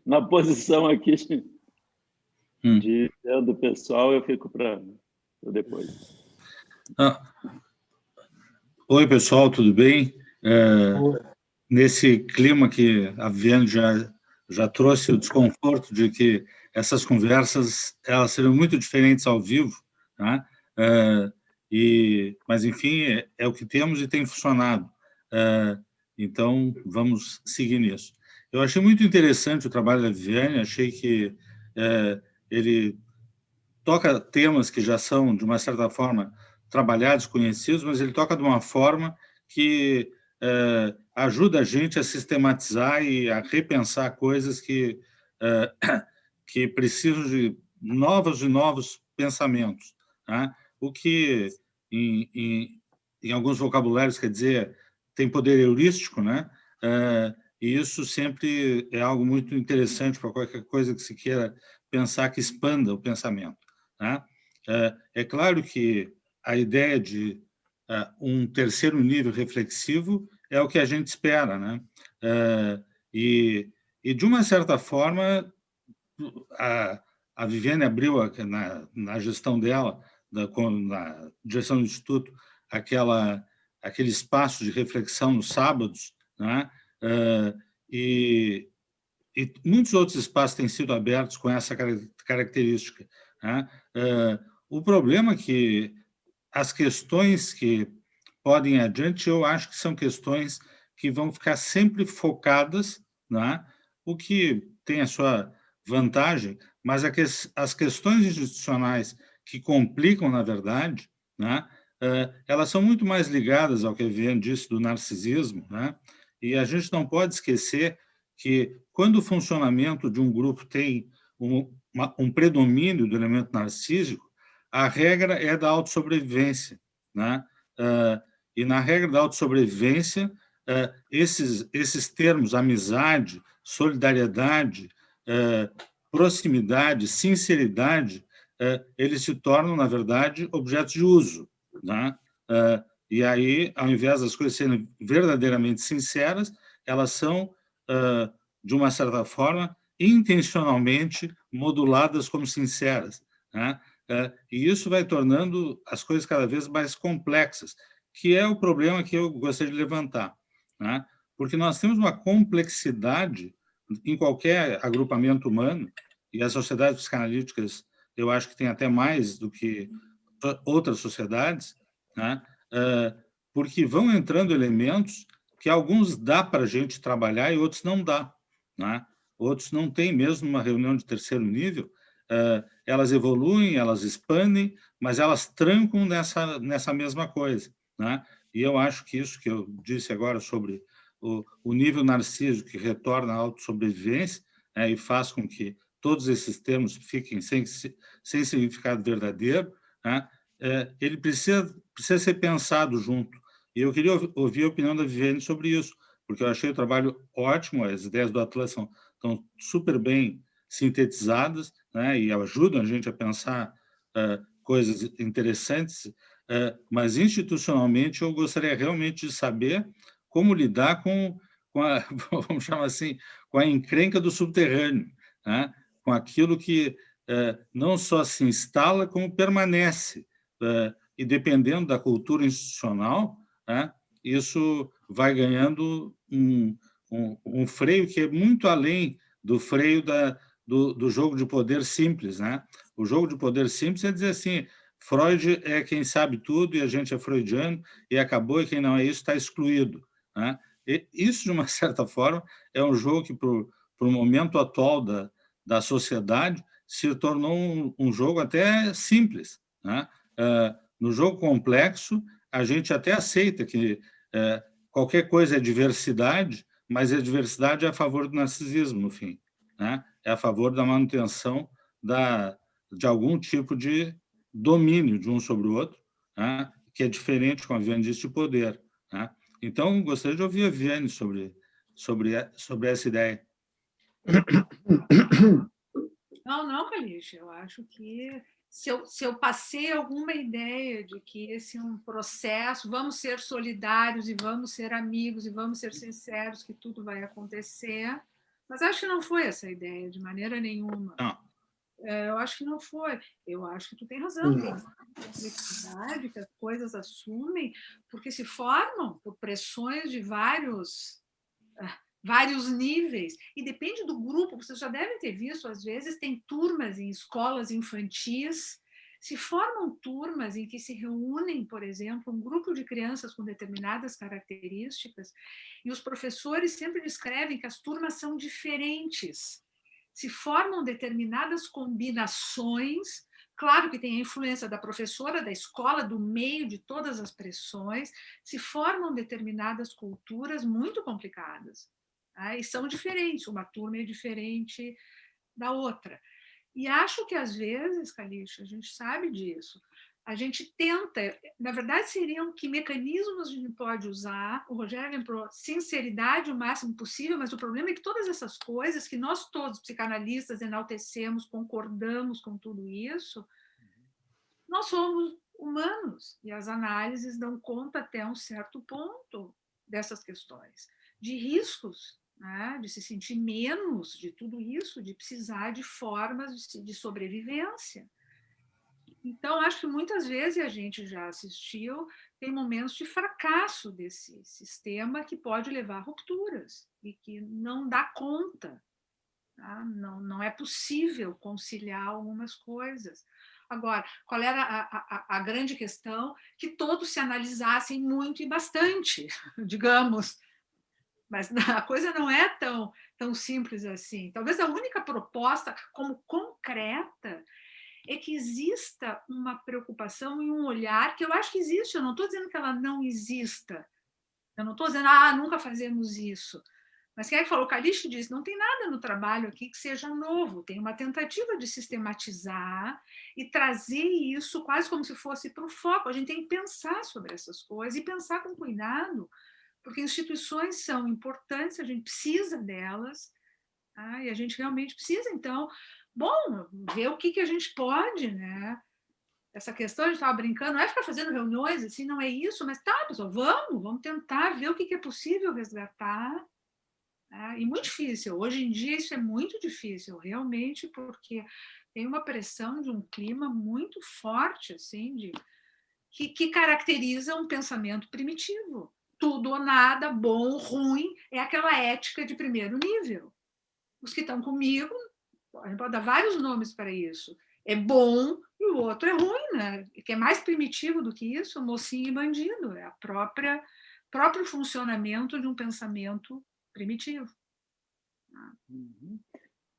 na posição aqui de do pessoal, eu fico para depois. Oi, pessoal, tudo bem? Nesse clima que a Viviane já trouxe o desconforto de que essas conversas elas seriam muito diferentes ao vivo, tá? Mas, enfim, é o que temos e tem funcionado. Então, vamos seguir nisso. Eu achei muito interessante o trabalho da Viviane, achei que ele toca temas que já são, de uma certa forma, trabalhados, conhecidos, mas ele toca de uma forma que ajuda a gente a sistematizar e a repensar coisas que precisam de novos pensamentos, tá? O que, em alguns vocabulários, quer dizer, tem poder heurístico, né? E isso sempre é algo muito interessante para qualquer coisa que se queira pensar que expanda o pensamento, tá? É claro que a ideia de um terceiro nível reflexivo é o que a gente espera, né? E de uma certa forma, a Viviane abriu na gestão dela, na direção do Instituto, aquele espaço de reflexão nos sábados, né? E muitos outros espaços têm sido abertos com essa característica, né? O problema é que as questões que podem ir adiante, eu acho que são questões que vão ficar sempre focadas, né? O que tem a sua vantagem, mas as questões institucionais que complicam, na verdade, né? Elas são muito mais ligadas ao que a Viviane disse do narcisismo, né? E a gente não pode esquecer que, quando o funcionamento de um grupo tem um predomínio do elemento narcísico, a regra é da autossobrevivência, né? E na regra da autossobrevivência, esses termos, amizade, solidariedade, proximidade, sinceridade, eles se tornam, na verdade, objetos de uso, né? E aí, ao invés das coisas serem verdadeiramente sinceras, elas são, de uma certa forma, intencionalmente moduladas como sinceras, né? E isso vai tornando as coisas cada vez mais complexas, que é o problema que eu gostaria de levantar, né? Porque nós temos uma complexidade em qualquer agrupamento humano, e as sociedades psicanalíticas, eu acho que tem até mais do que outras sociedades, né? Porque vão entrando elementos que alguns dá para a gente trabalhar e outros não dá, né? Outros não tem mesmo uma reunião de terceiro nível. Elas evoluem, elas expandem, mas elas trancam nessa mesma coisa, né? E eu acho que isso que eu disse agora sobre o nível narcísico que retorna à autossobrevivência, né, e faz com que todos esses termos fiquem sem significado verdadeiro, né, ele precisa ser pensado junto. E eu queria ouvir a opinião da Viviane sobre isso, porque eu achei o trabalho ótimo, as ideias do Atlas estão super bem sintetizadas, né, e ajudam a gente a pensar coisas interessantes, mas institucionalmente eu gostaria realmente de saber como lidar com a vamos chamar assim, com a encrenca do subterrâneo, né, com aquilo que não só se instala, como permanece, e dependendo da cultura institucional, né, isso vai ganhando um freio que é muito além do freio do jogo de poder simples, né? O jogo de poder simples é dizer assim: Freud é quem sabe tudo e a gente é freudiano e acabou, e quem não é isso está excluído, né? E isso, de uma certa forma, é um jogo que, para para o momento atual da sociedade, se tornou um jogo até simples, né? No jogo complexo, a gente até aceita que qualquer coisa é diversidade, mas a diversidade é a favor do narcisismo, no fim, né? É a favor da manutenção de algum tipo de domínio de um sobre o outro, né? Que é diferente, como a Viviane disse, de poder, né? Então, gostaria de ouvir a Viviane sobre essa ideia. Não, Calixto, eu acho que se eu passei alguma ideia de que esse é um processo, vamos ser solidários e vamos ser amigos e vamos ser sinceros que tudo vai acontecer, mas acho que não foi essa a ideia, de maneira nenhuma. Não. Eu acho que não foi. Eu acho que tu tem razão, tem complexidade que as coisas assumem, porque se formam por pressões de vários níveis, e depende do grupo. Vocês já devem ter visto, às vezes, tem turmas em escolas infantis, se formam turmas em que se reúnem, por exemplo, um grupo de crianças com determinadas características, e os professores sempre descrevem que as turmas são diferentes. Se formam determinadas combinações, claro que tem a influência da professora, da escola, do meio, de todas as pressões, se formam determinadas culturas muito complicadas. E são diferentes, uma turma é diferente da outra. E acho que, às vezes, Calixto, a gente sabe disso, a gente tenta, na verdade, seriam que mecanismos a gente pode usar, o Rogério lembrou, sinceridade o máximo possível, mas o problema é que todas essas coisas que nós todos, psicanalistas, enaltecemos, concordamos com tudo isso, nós somos humanos, e as análises dão conta até um certo ponto dessas questões, de riscos, né, de se sentir menos de tudo isso, de precisar de formas de sobrevivência. Então, acho que muitas vezes a gente já assistiu, tem momentos de fracasso desse sistema que pode levar a rupturas e que não dá conta. Tá? Não é possível conciliar algumas coisas. Agora, qual era a grande questão? Que todos se analisassem muito e bastante, digamos. Mas a coisa não é tão simples assim. Talvez a única proposta, como concreta, é que exista uma preocupação e um olhar que eu acho que existe. Eu não estou dizendo que ela não exista. Eu não estou dizendo, nunca fazemos isso. Mas quem é que falou? O Calixto disse, não tem nada no trabalho aqui que seja novo. Tem uma tentativa de sistematizar e trazer isso quase como se fosse para o foco. A gente tem que pensar sobre essas coisas e pensar com cuidado, porque instituições são importantes, a gente precisa delas, e a gente realmente precisa, então, ver o que a gente pode, né? Essa questão, a gente estava brincando, não é ficar fazendo reuniões, assim, não é isso, mas pessoal, vamos tentar ver o que é possível resgatar. E muito difícil, hoje em dia isso é muito difícil, realmente, porque tem uma pressão de um clima muito forte, assim, que caracteriza um pensamento primitivo. Tudo ou nada, bom, ruim, é aquela ética de primeiro nível. Os que estão comigo, a gente pode dar vários nomes para isso. É bom e o outro é ruim, né? Que é mais primitivo do que isso, mocinho e bandido. É próprio funcionamento de um pensamento primitivo.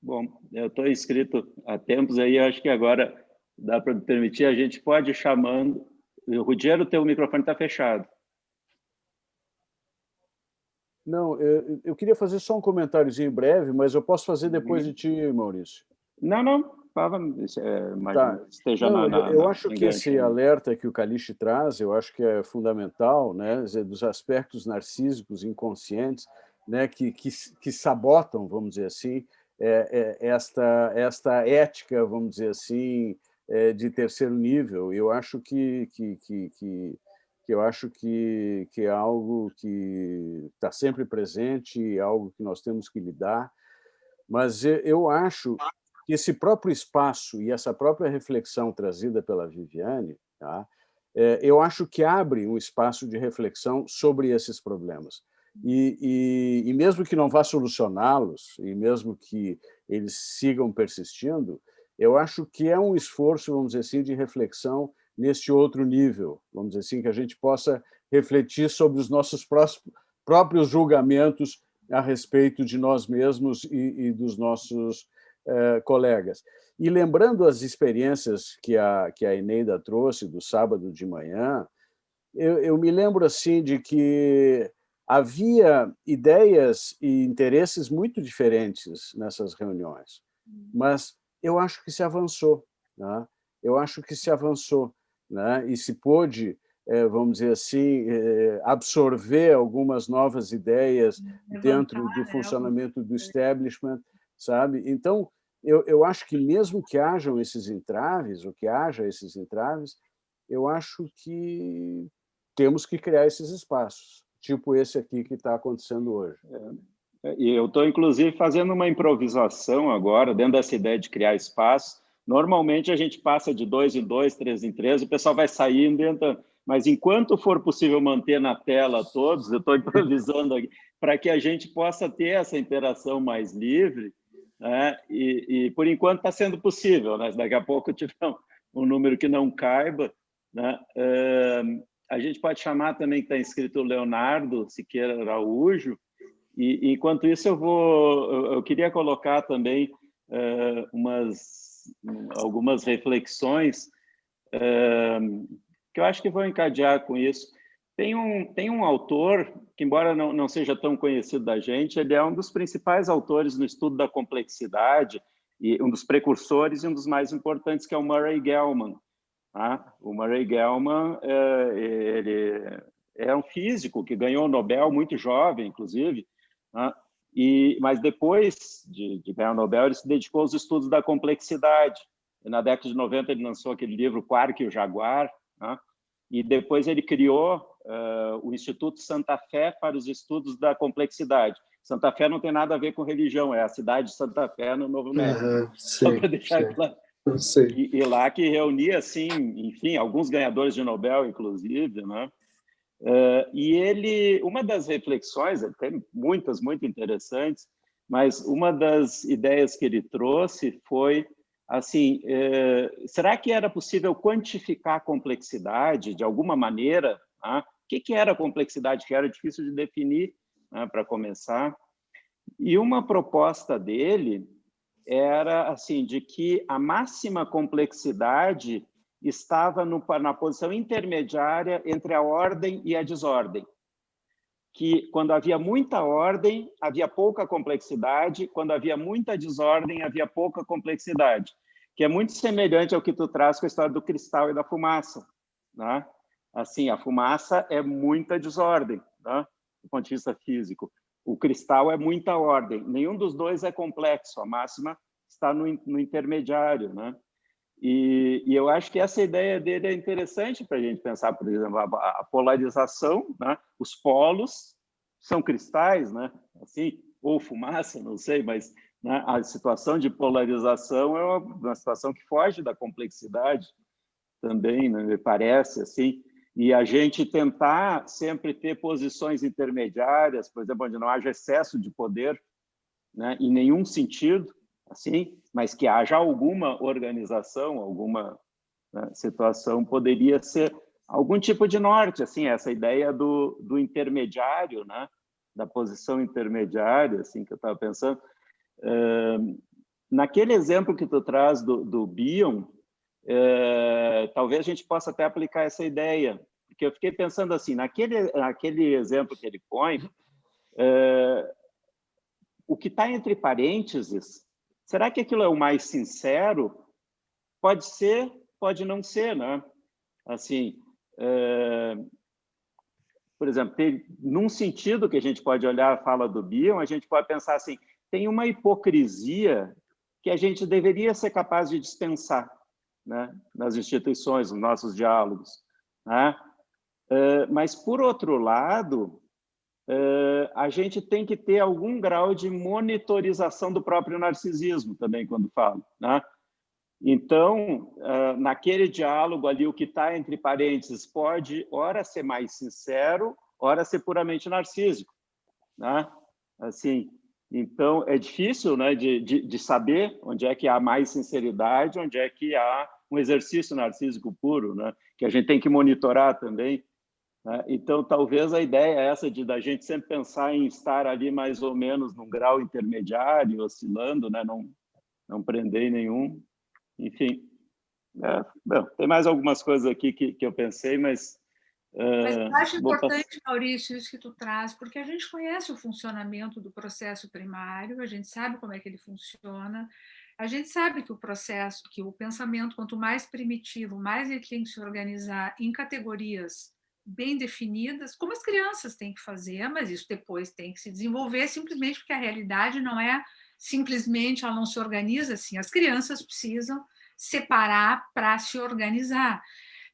Bom, eu estou inscrito há tempos aí, acho que agora dá para permitir, a gente pode ir chamando. Ruggiero, o teu microfone está fechado. Não, eu queria fazer só um comentáriozinho breve, mas eu posso fazer depois de ti, Maurício. Não, tá. Esteja eu acho que esse alerta que o Calixto traz, eu acho que é fundamental, né, dos aspectos narcísicos inconscientes, né, que sabotam, vamos dizer assim, esta ética, vamos dizer assim, de terceiro nível. Eu acho que é algo que está sempre presente, algo que nós temos que lidar, mas eu acho que esse próprio espaço e essa própria reflexão trazida pela Viviane, tá, eu acho que abre um espaço de reflexão sobre esses problemas. E mesmo que não vá solucioná-los, e mesmo que eles sigam persistindo, eu acho que é um esforço, vamos dizer assim, de reflexão nesse outro nível, vamos dizer assim, que a gente possa refletir sobre os nossos próprios julgamentos a respeito de nós mesmos e dos nossos colegas. E lembrando as experiências que a Eneida trouxe do sábado de manhã, eu me lembro assim de que havia ideias e interesses muito diferentes nessas reuniões, mas eu acho que se avançou, né? Eu acho que se avançou, né? E se pôde, vamos dizer assim, absorver algumas novas ideias dentro do funcionamento do establishment, sabe? Então, eu acho que mesmo que hajam esses entraves, ou que haja esses entraves, eu acho que temos que criar esses espaços, tipo esse aqui que está acontecendo hoje. E eu estou, inclusive, fazendo uma improvisação agora, dentro dessa ideia de criar espaço. Normalmente, a gente passa de 2 em 2, 3 em 3, o pessoal vai saindo, mas enquanto for possível manter na tela todos, eu estou improvisando aqui, para que a gente possa ter essa interação mais livre, né? E por enquanto está sendo possível, né? Daqui a pouco tiver um número que não caiba, né? A gente pode chamar também, que está inscrito, o Leonardo Siqueira Araújo, e enquanto isso eu queria colocar também algumas reflexões que eu acho que vão encadear com isso. Tem um autor que, embora não seja tão conhecido da gente, ele é um dos principais autores no estudo da complexidade, e um dos precursores e um dos mais importantes, que é o Murray Gell-Mann. O Murray Gell-Mann ele é um físico que ganhou o Nobel muito jovem, inclusive, mas depois de ganhar o Nobel, ele se dedicou aos estudos da complexidade. E na década de 90, ele lançou aquele livro Quark e o Jaguar, e depois ele criou o Instituto Santa Fé para os Estudos da Complexidade. Santa Fé não tem nada a ver com religião, é a cidade de Santa Fé, no Novo México. Só para deixar claro. E lá que reunia, assim, enfim, alguns ganhadores de Nobel, inclusive, né? E uma das reflexões, tem muitas muito interessantes, mas uma das ideias que ele trouxe foi assim, será que era possível quantificar a complexidade de alguma maneira? O que era a complexidade, que era difícil de definir, para começar? E uma proposta dele era assim, de que a máxima complexidade estava na posição intermediária entre a ordem e a desordem. Que quando havia muita ordem, havia pouca complexidade, quando havia muita desordem, havia pouca complexidade, que é muito semelhante ao que tu traz com a história do cristal e da fumaça, né? Assim, a fumaça é muita desordem, né? Do ponto de vista físico. O cristal é muita ordem. Nenhum dos dois é complexo. A máxima está no intermediário, né? E eu acho que essa ideia dele é interessante para a gente pensar, por exemplo, a polarização, né? Os polos são cristais, né? Assim, ou fumaça, não sei, mas, né, a situação de polarização é uma situação que foge da complexidade também, né? Me parece, assim. E a gente tentar sempre ter posições intermediárias, por exemplo, onde não haja excesso de poder, né, em nenhum sentido, assim, mas que haja alguma organização, alguma, né, situação, poderia ser algum tipo de norte, assim, essa ideia do intermediário, né, da posição intermediária, assim, que eu estava pensando. Naquele exemplo que tu traz do Bion, talvez a gente possa até aplicar essa ideia, porque eu fiquei pensando assim, naquele exemplo que ele põe, o que está entre parênteses, será que aquilo é o mais sincero? Pode ser, pode não ser, né? Assim, por exemplo, num sentido que a gente pode olhar a fala do Bion, a gente pode pensar assim, tem uma hipocrisia que a gente deveria ser capaz de dispensar, né, nas instituições, nos nossos diálogos, né? Mas, por outro lado, a gente tem que ter algum grau de monitorização do próprio narcisismo também, quando falo, né? Então, naquele diálogo ali, o que está entre parênteses pode, ora, ser mais sincero, ora, ser puramente narcísico, né? Assim, então, é difícil, né, de saber onde é que há mais sinceridade, onde é que há um exercício narcísico puro, né, que a gente tem que monitorar também. né? Então, talvez a ideia é essa da gente sempre pensar em estar ali mais ou menos num grau intermediário, oscilando, né? Não prender em nenhum. Enfim, bom, tem mais algumas coisas aqui que eu pensei, mas eu acho importante, Maurício, isso que tu traz, porque a gente conhece o funcionamento do processo primário, a gente sabe como é que ele funciona, a gente sabe que o pensamento, quanto mais primitivo, mais ele tem que se organizar em categorias bem definidas, como as crianças têm que fazer, mas isso depois tem que se desenvolver, simplesmente porque a realidade não é simplesmente, ela não se organiza assim, as crianças precisam separar para se organizar.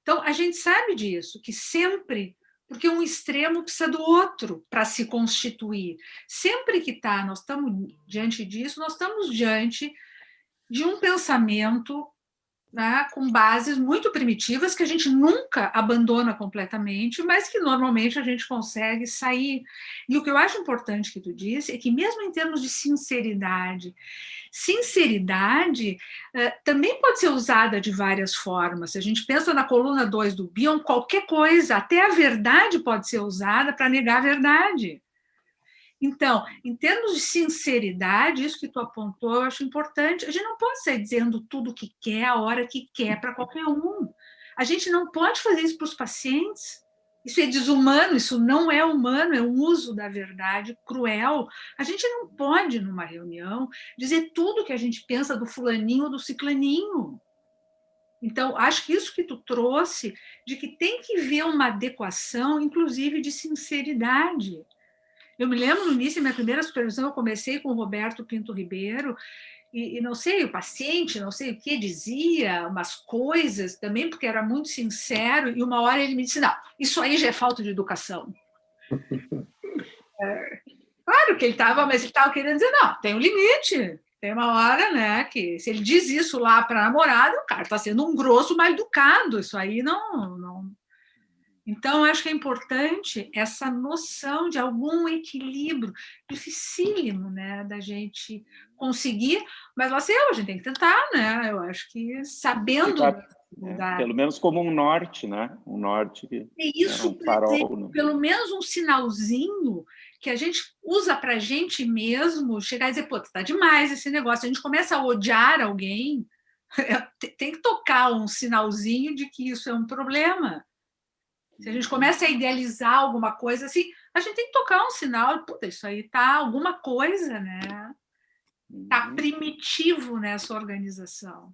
Então, a gente sabe disso, que sempre, porque um extremo precisa do outro para se constituir. Sempre que nós estamos diante disso, nós estamos diante de um pensamento, né, com bases muito primitivas que a gente nunca abandona completamente, mas que normalmente a gente consegue sair. E o que eu acho importante que tu disse é que mesmo em termos de sinceridade também pode ser usada de várias formas. Se a gente pensa na coluna 2 do Bion, qualquer coisa, até a verdade pode ser usada para negar a verdade. Então, em termos de sinceridade, isso que tu apontou, eu acho importante. A gente não pode sair dizendo tudo o que quer, a hora que quer, para qualquer um. A gente não pode fazer isso para os pacientes. Isso é desumano, isso não é humano, é um uso da verdade cruel. A gente não pode, numa reunião, dizer tudo que a gente pensa do fulaninho ou do ciclaninho. Então, acho que isso que tu trouxe, de que tem que ver uma adequação, inclusive de sinceridade. Eu me lembro, no início da minha primeira supervisão, eu comecei com o Roberto Pinto Ribeiro, e não sei, o paciente, não sei o que, dizia umas coisas também, porque era muito sincero, e uma hora ele me disse, não, isso aí já é falta de educação. Claro que mas ele estava querendo dizer, não, tem um limite, tem uma hora, né, que se ele diz isso lá para a namorada, o cara está sendo um grosso mal educado, isso aí não. Então, eu acho que é importante essa noção de algum equilíbrio, dificílimo, né, da gente conseguir, mas lá sei eu, a gente tem que tentar, né? Eu acho que sabendo pelo menos como um norte, né? Um norte que isso, um farol, né? pelo menos um sinalzinho que a gente usa para a gente mesmo chegar e dizer, pô, tá demais esse negócio. A gente começa a odiar alguém, tem que tocar um sinalzinho de que isso é um problema. Se a gente começa a idealizar alguma coisa assim, a gente tem que tocar um sinal, puta, isso aí tá alguma coisa, né? Tá primitivo nessa organização.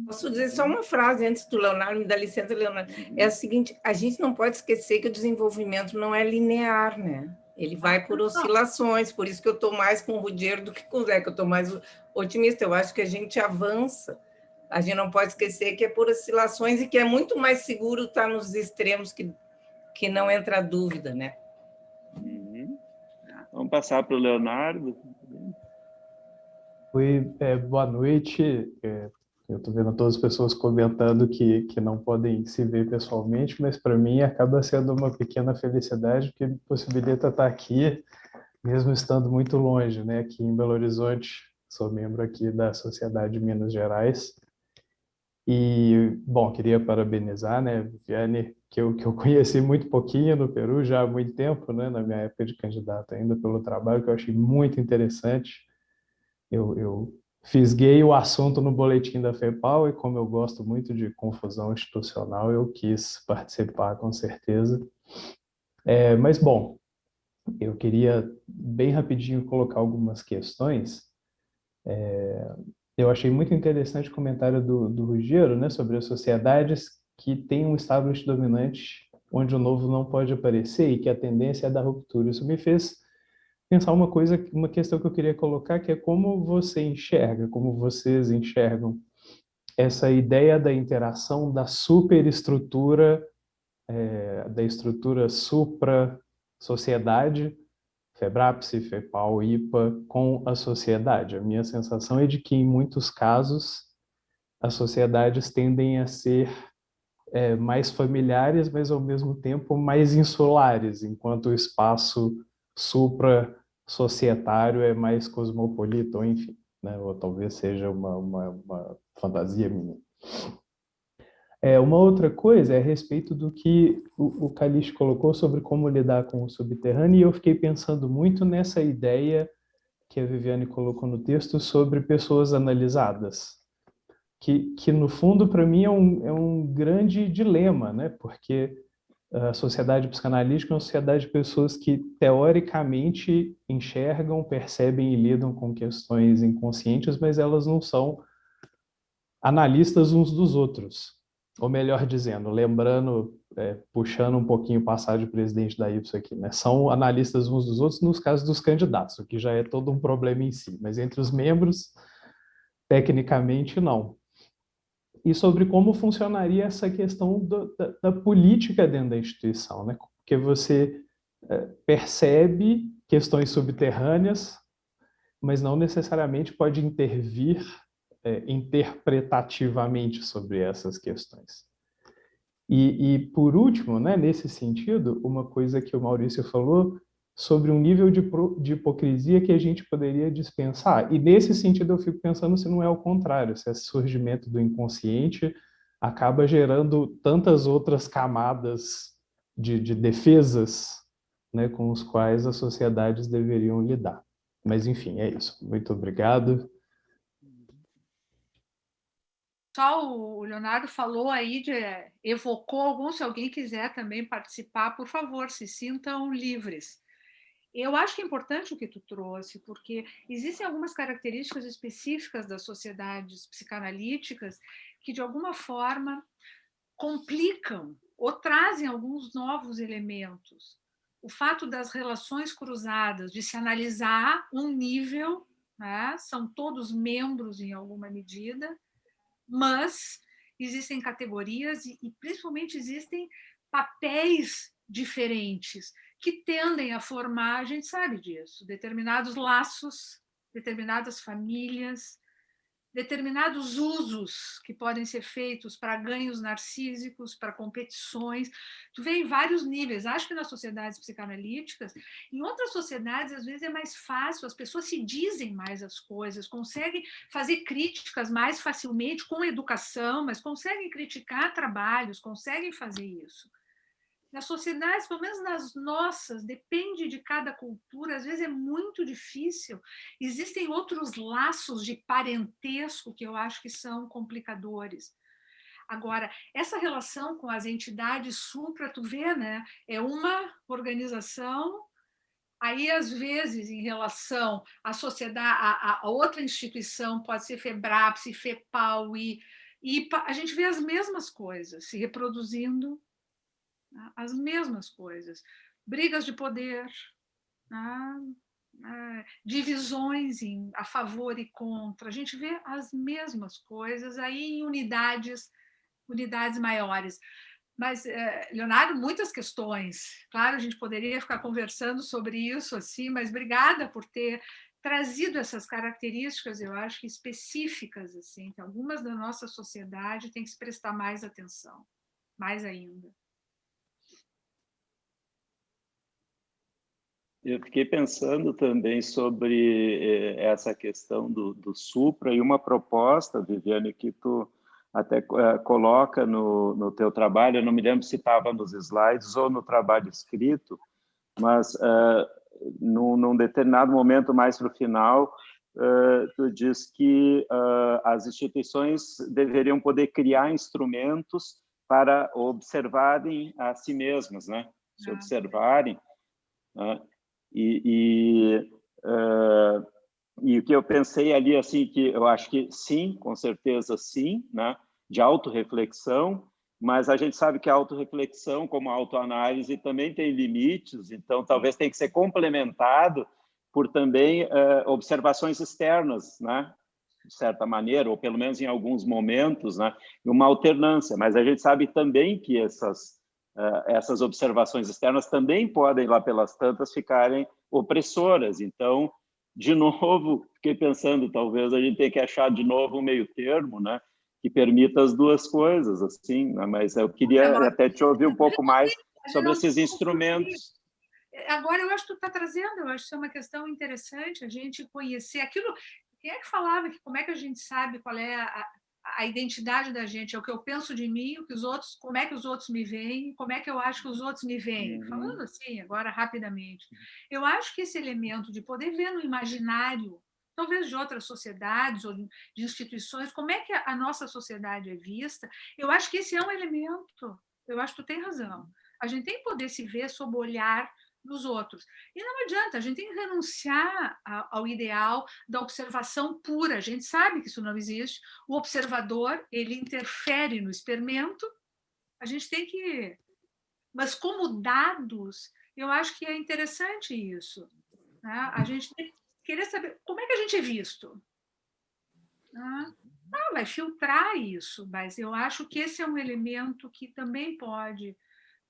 Posso dizer só uma frase antes do Leonardo, me dá licença, Leonardo. É a seguinte, a gente não pode esquecer que o desenvolvimento não é linear, né? Ele vai por oscilações, por isso que eu estou mais com o Rudiero do que com o Zé, que eu estou mais otimista. Eu acho que a gente avança. A gente não pode esquecer que é por oscilações e que é muito mais seguro estar nos extremos, que não entra dúvida, né? Vamos passar para o Leonardo. Oi, boa noite. Eu estou vendo todas as pessoas comentando que não podem se ver pessoalmente, mas para mim acaba sendo uma pequena felicidade que me possibilita estar aqui, mesmo estando muito longe, né? Aqui em Belo Horizonte, sou membro aqui da Sociedade de Minas Gerais. E, bom, queria parabenizar, né, Viviane, que eu conheci muito pouquinho no Peru, já há muito tempo, né, na minha época de candidato ainda, pelo trabalho, que eu achei muito interessante. Eu fisguei o assunto no boletim da FEPAL e, como eu gosto muito de confusão institucional, eu quis participar, com certeza. Mas, bom, eu queria bem rapidinho colocar algumas questões. Eu achei muito interessante o comentário do Ruggiero, né, sobre as sociedades que têm um establishment dominante onde o novo não pode aparecer e que a tendência é da ruptura. Isso me fez pensar uma questão que eu queria colocar, que é como você enxerga, como vocês enxergam essa ideia da interação da superestrutura, da estrutura supra-sociedade, FEBRAPSE, FEPAL, IPA, com a sociedade. A minha sensação é de que, em muitos casos, as sociedades tendem a ser mais familiares, mas, ao mesmo tempo, mais insulares, enquanto o espaço supra-societário é mais cosmopolita, ou enfim, né? Ou talvez seja uma fantasia minha. Uma outra coisa é a respeito do que o Calixto colocou sobre como lidar com o subterrâneo, e eu fiquei pensando muito nessa ideia que a Viviane colocou no texto sobre pessoas analisadas, que no fundo, para mim, é um grande dilema, né? Porque a sociedade psicanalítica é uma sociedade de pessoas que, teoricamente, enxergam, percebem e lidam com questões inconscientes, mas elas não são analistas uns dos outros. Ou melhor dizendo, lembrando, puxando um pouquinho o passado do presidente da IPSO aqui, né? São analistas uns dos outros nos casos dos candidatos, o que já é todo um problema em si, mas entre os membros, tecnicamente, não. E sobre como funcionaria essa questão da política dentro da instituição, né? Porque você percebe questões subterrâneas, mas não necessariamente pode intervir interpretativamente sobre essas questões. E por último, né, nesse sentido, uma coisa que o Maurício falou sobre um nível de hipocrisia que a gente poderia dispensar. E nesse sentido eu fico pensando se não é o contrário, se esse surgimento do inconsciente acaba gerando tantas outras camadas de defesas, né, com os quais as sociedades deveriam lidar. Mas, enfim, é isso. Muito obrigado. Só o Leonardo falou aí, evocou alguns, se alguém quiser também participar, por favor, se sintam livres. Eu acho que é importante o que tu trouxe, porque existem algumas características específicas das sociedades psicanalíticas que, de alguma forma, complicam ou trazem alguns novos elementos. O fato das relações cruzadas, de se analisar um nível, né? São todos membros em alguma medida, mas existem categorias e principalmente existem papéis diferentes que tendem a formar, a gente sabe disso, determinados laços, determinadas famílias, determinados usos que podem ser feitos para ganhos narcísicos, para competições. Tu vê em vários níveis. Acho que nas sociedades psicanalíticas, em outras sociedades, às vezes é mais fácil, as pessoas se dizem mais as coisas, conseguem fazer críticas mais facilmente com educação, mas conseguem criticar trabalhos, conseguem fazer isso. Nas sociedades, pelo menos nas nossas, depende de cada cultura, às vezes é muito difícil. Existem outros laços de parentesco que eu acho que são complicadores. Agora, essa relação com as entidades supra, tu vê, né? É uma organização, aí, às vezes, em relação à sociedade, a outra instituição, pode ser FEBRAPS, FEPAL, e a gente vê as mesmas coisas se reproduzindo, as mesmas coisas, brigas de poder, divisões a favor e contra, a gente vê as mesmas coisas aí em unidades maiores. Mas, Leonardo, muitas questões. Claro, a gente poderia ficar conversando sobre isso, assim, mas obrigada por ter trazido essas características, eu acho que específicas, assim, que algumas da nossa sociedade tem que se prestar mais atenção, mais ainda. Eu fiquei pensando também sobre essa questão do supra e uma proposta, Viviane, que tu até coloca no teu trabalho, eu não me lembro se estava nos slides ou no trabalho escrito, mas num determinado momento, mais para o final, tu diz que as instituições deveriam poder criar instrumentos para observarem a si mesmas, né? Se observarem, né? E o que eu pensei ali, assim, que eu acho que sim, com certeza sim, né, de autorreflexão, mas a gente sabe que a autorreflexão, como a autoanálise, também tem limites, então talvez tenha que ser complementado por também observações externas, né, de certa maneira, ou pelo menos em alguns momentos, né, uma alternância, mas a gente sabe também que essas observações externas também podem, lá pelas tantas, ficarem opressoras. Então, de novo, fiquei pensando, talvez a gente tenha que achar de novo um meio termo, né, que permita as duas coisas, assim, né? Mas eu queria até te ouvir um pouco mais sobre esses instrumentos. Agora, eu acho que tu está trazendo, eu acho que isso é uma questão interessante, a gente conhecer aquilo. Quem é que falava que como é que a gente sabe qual é a identidade da gente, é o que eu penso de mim, o que os outros, como é que os outros me veem, como é que eu acho que os outros me veem. Falando assim, agora rapidamente. Eu acho que esse elemento de poder ver no imaginário, talvez de outras sociedades ou de instituições, como é que a nossa sociedade é vista, eu acho que esse é um elemento. Eu acho que tu tem razão. A gente tem que poder se ver sob o olhar dos outros. E não adianta, a gente tem que renunciar ao ideal da observação pura. A gente sabe que isso não existe. O observador, ele interfere no experimento. A gente tem que... Mas como dados, eu acho que é interessante isso, né? A gente tem que querer saber como é que a gente é visto. Vai filtrar isso, mas eu acho que esse é um elemento que também pode,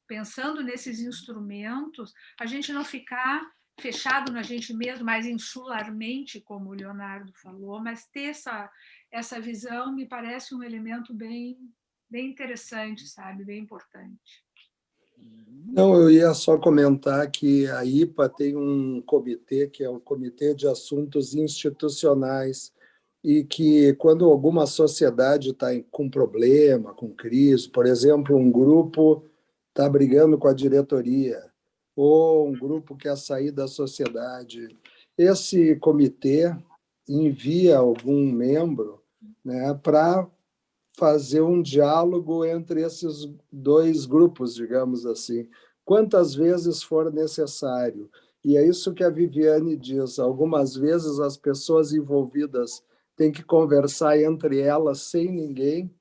pensando nesses instrumentos, a gente não ficar fechado na gente mesmo, mais insularmente, como o Leonardo falou, mas ter essa visão me parece um elemento bem interessante, sabe? Bem importante. Não, eu ia só comentar que a IPA tem um comitê, que é o Comitê de Assuntos Institucionais, e que quando alguma sociedade está com problema, com crise, por exemplo, um grupo está brigando com a diretoria, ou um grupo quer sair da sociedade, esse comitê envia algum membro, né, para fazer um diálogo entre esses dois grupos, digamos assim, quantas vezes for necessário. E é isso que a Viviane diz, algumas vezes as pessoas envolvidas têm que conversar entre elas sem ninguém,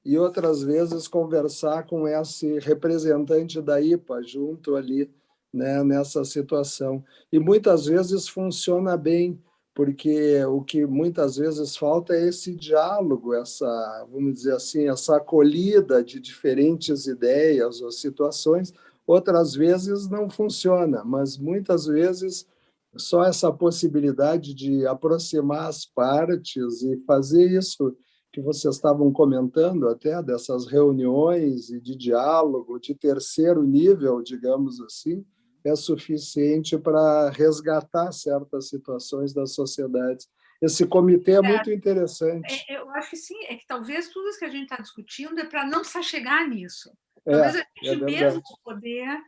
e outras vezes conversar com esse representante da IPA junto ali, né, nessa situação. E muitas vezes funciona bem, porque o que muitas vezes falta é esse diálogo, essa, vamos dizer assim, essa acolhida de diferentes ideias ou situações. Outras vezes não funciona, mas muitas vezes só essa possibilidade de aproximar as partes e fazer isso que vocês estavam comentando até, dessas reuniões e de diálogo de terceiro nível, digamos assim, é suficiente para resgatar certas situações das sociedades. Esse comitê é muito interessante. Eu acho que sim, é que talvez tudo isso que a gente está discutindo é para não precisar chegar nisso. Talvez a gente mesmo poder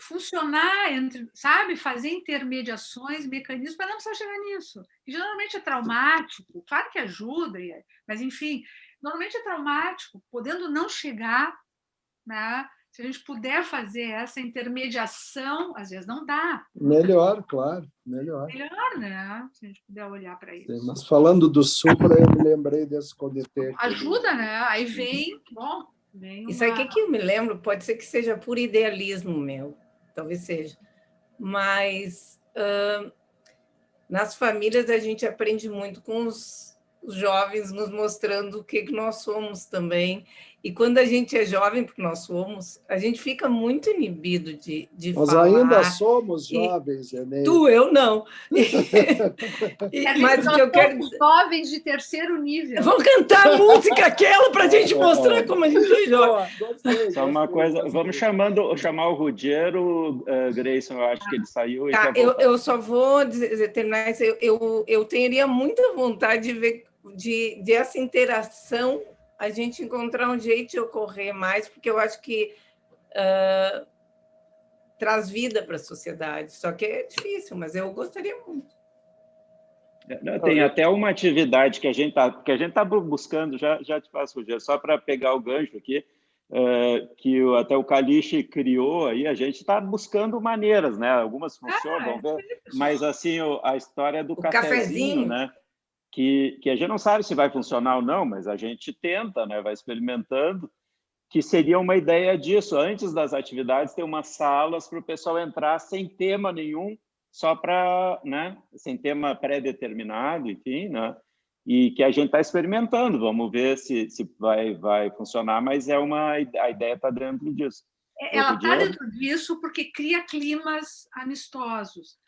funcionar, sabe, fazer intermediações, mecanismos para não precisar chegar nisso. E geralmente é traumático, claro que ajuda, mas, enfim, normalmente é traumático, podendo não chegar, né? Se a gente puder fazer essa intermediação, às vezes não dá. Melhor, claro, melhor. Melhor, né? Se a gente puder olhar para isso. Sim, mas falando do Supra, eu me lembrei desse comitê. Ajuda, né? Aí vem, bom, vem uma... Isso aqui que eu me lembro, pode ser que seja por idealismo meu, talvez seja, mas nas famílias a gente aprende muito com os jovens nos mostrando o que nós somos também. E quando a gente é jovem, porque nós somos, a gente fica muito inibido de nós falar. Nós ainda somos jovens, Enem. Tu, eu não. Mas o que eu quero dizer... Jovens de terceiro nível. Vamos cantar a música aquela para a gente mostrar como a gente é jovem. Só uma coisa, vamos chamar o Ruggiero, Grayson, eu acho que ele saiu. Tá, eu só vou terminar isso. Eu teria muita vontade de ver de essa interação, a gente encontrar um jeito de ocorrer mais, porque eu acho que traz vida para a sociedade. Só que é difícil, mas eu gostaria muito. Tem até uma atividade que a gente está buscando, já te faço, Rogério, só para pegar o gancho aqui, que até o Caliche criou, aí a gente está buscando maneiras, né? Algumas funcionam, vamos ver, mas assim, a história do cafezinho, né? Que a gente não sabe se vai funcionar ou não, mas a gente tenta, né? Vai experimentando, que seria uma ideia disso, antes das atividades, ter umas salas para o pessoal entrar sem tema nenhum, só para, né? Sem tema pré-determinado, enfim, né? E que a gente está experimentando, vamos ver se vai funcionar, mas a ideia está dentro disso. Ela está dentro disso porque cria climas amistosos.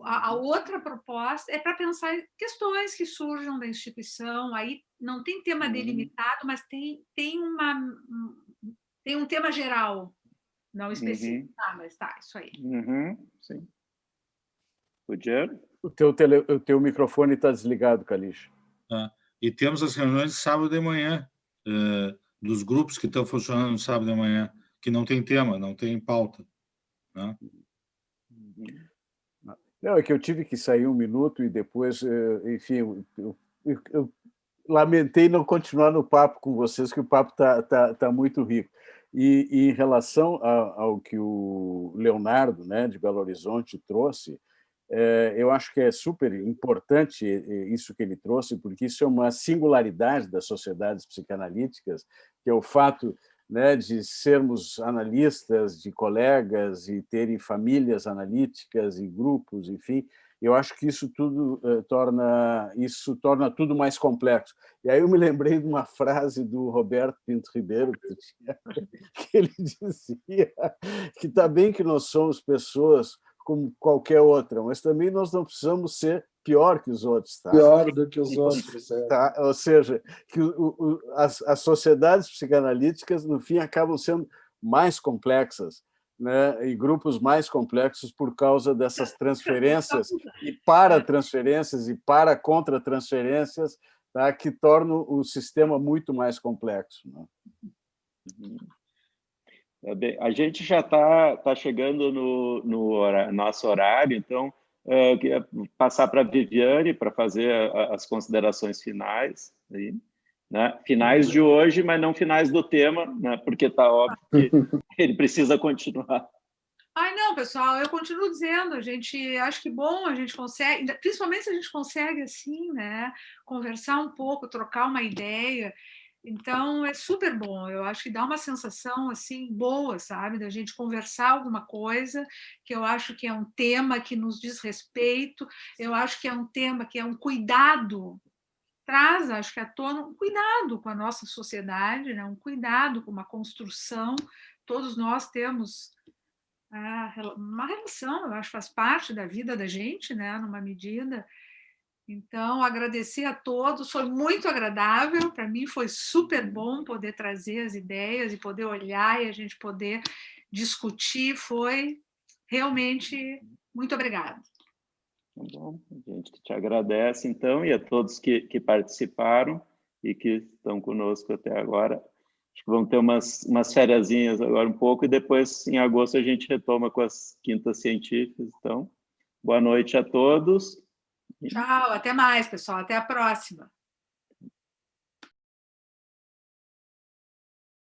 A outra proposta é para pensar em questões que surjam da instituição, aí não tem tema delimitado, mas tem um tema geral, não específico. Mas tá, isso aí. Sim. Rogério? O teu microfone está desligado, Caliche. E temos as reuniões de sábado de manhã, dos grupos que estão funcionando no sábado de manhã, que não tem tema, não tem pauta, né? Não, é que eu tive que sair um minuto e depois, enfim, eu lamentei não continuar no papo com vocês, que o papo tá muito rico. E em relação ao que o Leonardo, né, de Belo Horizonte, trouxe, eu acho que é super importante isso que ele trouxe, porque isso é uma singularidade das sociedades psicanalíticas, que é o fato, né, de sermos analistas, de colegas e terem famílias analíticas e grupos, enfim. Eu acho que isso tudo torna tudo mais complexo. E aí eu me lembrei de uma frase do Roberto Pinto Ribeiro, que ele dizia que está bem que nós somos pessoas como qualquer outra, mas também nós não precisamos ser pior que os outros. Tá? Pior do que os outros. Tá? Ou seja, que as sociedades psicanalíticas, no fim, acabam sendo mais complexas, né? E grupos mais complexos por causa dessas transferências e para-transferências e para-contra-transferências, tá? Que tornam o sistema muito mais complexo. Né? Bem, a gente já está chegando no nosso horário, então eu queria passar para a Viviane para fazer as considerações finais, aí, né? Finais de hoje, mas não finais do tema, né? Porque está óbvio que ele precisa continuar. Ai, não, pessoal, eu continuo dizendo, a gente acho que bom, a gente consegue, principalmente se a gente consegue assim, né, conversar um pouco, trocar uma ideia. Então, é super bom. Eu acho que dá uma sensação assim boa, sabe? Da gente conversar alguma coisa, que eu acho que é um tema que nos diz respeito, eu acho que é um tema que é um cuidado, traz, acho que à tona, um cuidado com a nossa sociedade, né? Um cuidado com uma construção. Todos nós temos uma relação, eu acho que faz parte da vida da gente, né? Numa medida. Então, agradecer a todos, foi muito agradável, para mim foi super bom poder trazer as ideias e poder olhar e a gente poder discutir, foi realmente muito obrigada. Tá bom, a gente te agradece, então, e a todos que participaram e que estão conosco até agora. Acho que vamos ter umas fériasinhas agora um pouco e depois, em agosto, a gente retoma com as quintas científicas. Então, boa noite a todos. Tchau, até mais, pessoal. Até a próxima.